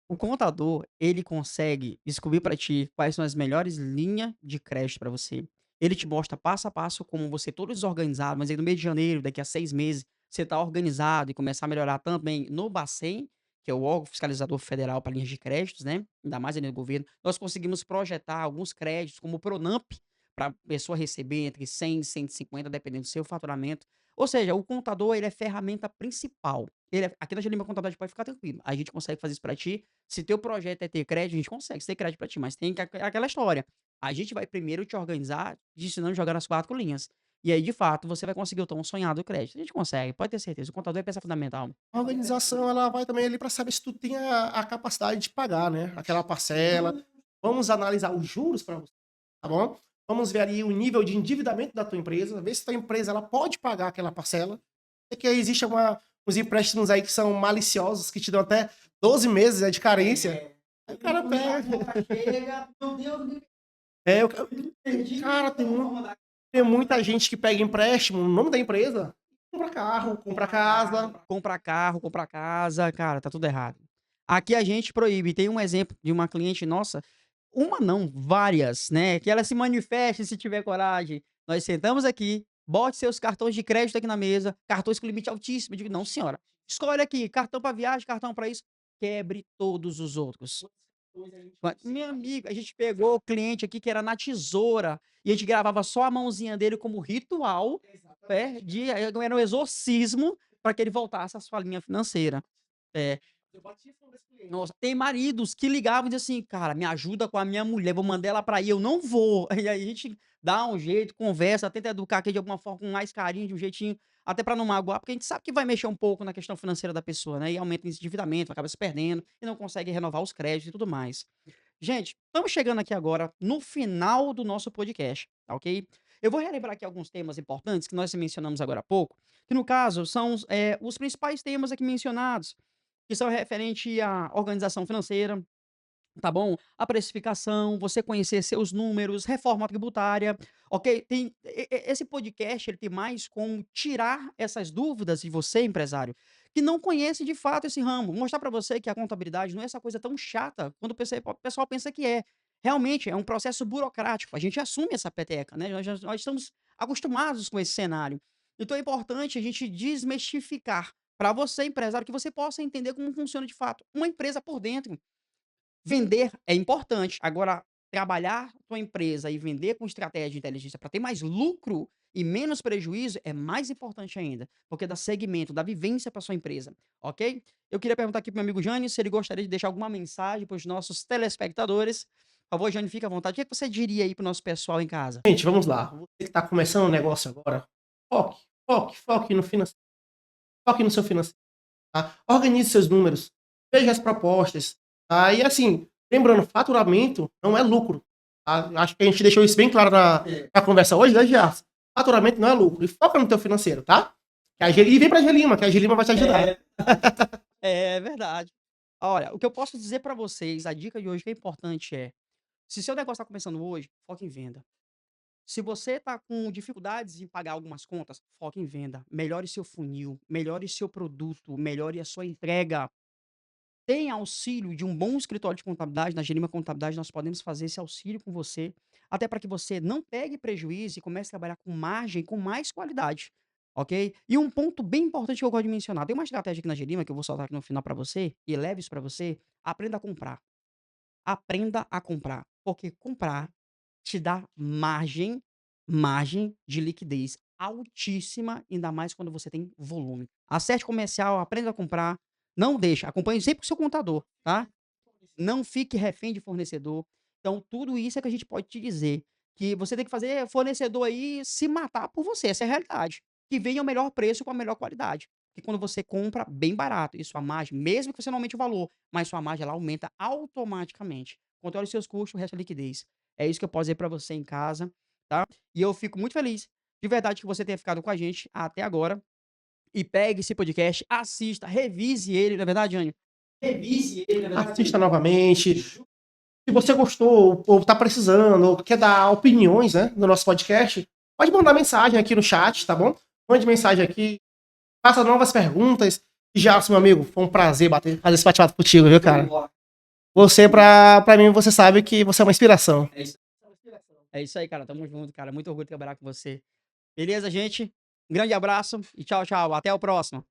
o contador, ele consegue descobrir para ti quais são as melhores linhas de crédito para você. Ele te mostra passo a passo como você todo desorganizado, mas aí no mês de janeiro, daqui a 6 meses, você tá organizado e começar a melhorar também no Bacen, que é o órgão fiscalizador federal para linhas de créditos, né, ainda mais ali no governo, nós conseguimos projetar alguns créditos, como o Pronamp, pra pessoa receber entre 100 e 150, dependendo do seu faturamento. Ou seja, o contador, ele é ferramenta principal. Aqui na Gelima Contabilidade pode ficar tranquilo, a gente consegue fazer isso pra ti. Se teu projeto é ter crédito, a gente consegue ter crédito pra ti, mas tem aquela história, a gente vai primeiro te organizar, te ensinando a jogar nas 4 linhas. E aí, de fato, você vai conseguir o tão sonhado crédito. A gente consegue, pode ter certeza, o contador é peça fundamental. A organização, ela vai também ali para saber se tu tem a capacidade de pagar, né? Aquela parcela. Vamos analisar os juros para você, tá bom? Vamos ver ali o nível de endividamento da tua empresa, ver se tua empresa ela pode pagar aquela parcela. Sei que existe uns empréstimos aí que são maliciosos, que te dão até 12 meses, né, de carência. Aí o cara pega. É, cara, tem muita gente que pega empréstimo no nome da empresa, compra carro, compra casa. Comprar carro, comprar casa, cara, tá tudo errado. Aqui a gente proíbe. Tem um exemplo de uma cliente nossa, uma não, várias, né, que ela se manifeste se tiver coragem. Nós sentamos aqui, bote seus cartões de crédito aqui na mesa, cartões com limite altíssimo. Eu digo: "Não, senhora, escolhe aqui, cartão para viagem, cartão para isso", quebre todos os outros. Meu amigo, a gente pegou o cliente aqui que era na tesoura, e a gente gravava só a mãozinha dele como ritual, era um exorcismo para que ele voltasse à sua linha financeira. É. Nossa, tem maridos que ligavam e diziam assim: "Cara, me ajuda com a minha mulher, vou mandar ela pra aí", eu: "Não vou". E aí a gente dá um jeito, conversa, tenta educar aqui de alguma forma com mais carinho, de um jeitinho, até pra não magoar, porque a gente sabe que vai mexer um pouco na questão financeira da pessoa, né, e aumenta esse endividamento, acaba se perdendo e não consegue renovar os créditos e tudo mais. Gente, estamos chegando aqui agora no final do nosso podcast, tá ok? Eu vou relembrar aqui alguns temas importantes que nós mencionamos agora há pouco, que no caso são os principais temas aqui mencionados, que são referente à organização financeira, tá bom? A precificação, você conhecer seus números, reforma tributária, ok? Esse podcast, ele tem mais como tirar essas dúvidas de você, empresário, que não conhece de fato esse ramo. Mostrar para você que a contabilidade não é essa coisa tão chata quando o pessoal pensa que é. Realmente, é um processo burocrático. A gente assume essa peteca, né? Nós estamos acostumados com esse cenário. Então é importante a gente desmistificar para você, empresário, que você possa entender como funciona de fato uma empresa por dentro. Vender é importante, agora trabalhar tua empresa e vender com estratégia de inteligência para ter mais lucro e menos prejuízo é mais importante ainda, porque dá segmento, dá vivência para sua empresa, ok? Eu queria perguntar aqui para meu amigo Jânio se ele gostaria de deixar alguma mensagem para os nossos telespectadores. Por favor, Jânio, fica à vontade. O que é que você diria aí para o nosso pessoal em casa? Gente, vamos lá. Você que está começando um negócio agora, foque no financeiro, foque no seu financeiro. tá? Organize seus números, veja as propostas, tá? E assim, lembrando, faturamento não é lucro, tá? Acho que a gente deixou isso bem claro na conversa hoje, né, Gias? Faturamento não é lucro. E foca no teu financeiro, tá? E vem pra Gelima, que a Gelima vai te ajudar. É verdade. Olha, o que eu posso dizer para vocês, a dica de hoje que é importante é, se seu negócio está começando hoje, foca em venda. Se você está com dificuldades em pagar algumas contas, foca em venda. Melhore seu funil, melhore seu produto, melhore a sua entrega. Tem auxílio de um bom escritório de contabilidade, na Gelima Contabilidade nós podemos fazer esse auxílio com você, até para que você não pegue prejuízo e comece a trabalhar com margem, com mais qualidade, ok? E um ponto bem importante que eu gosto de mencionar, tem uma estratégia aqui na Gelima que eu vou soltar aqui no final para você, e leve isso para você, aprenda a comprar. Aprenda a comprar, porque comprar te dá margem de liquidez altíssima, ainda mais quando você tem volume. Acerte comercial, aprenda a comprar, não deixa, acompanhe sempre o seu contador, tá? Não fique refém de fornecedor. Então, tudo isso é que a gente pode te dizer, que você tem que fazer fornecedor aí se matar por você, essa é a realidade. Que venha o melhor preço com a melhor qualidade. E quando você compra bem barato, e sua margem, mesmo que você não aumente o valor, mas sua margem ela aumenta automaticamente. Controle os seus custos, o resto é liquidez. É isso que eu posso dizer para você em casa, tá? E eu fico muito feliz, de verdade, que você tenha ficado com a gente até agora. E pegue esse podcast, assista, revise ele, não é verdade, Jânio? Revise ele, não é verdade? Assista novamente. Se você gostou, ou tá precisando, ou quer dar opiniões, né, no nosso podcast, pode mandar mensagem aqui no chat, tá bom? Mande mensagem aqui, faça novas perguntas. E já, meu amigo, foi um prazer fazer esse bate-papo contigo, viu, cara? Você, pra mim, você sabe que você é uma inspiração. É isso aí, cara. Tamo junto, cara. Muito orgulho de trabalhar com você. Beleza, gente? Um grande abraço e tchau, tchau. Até o próximo.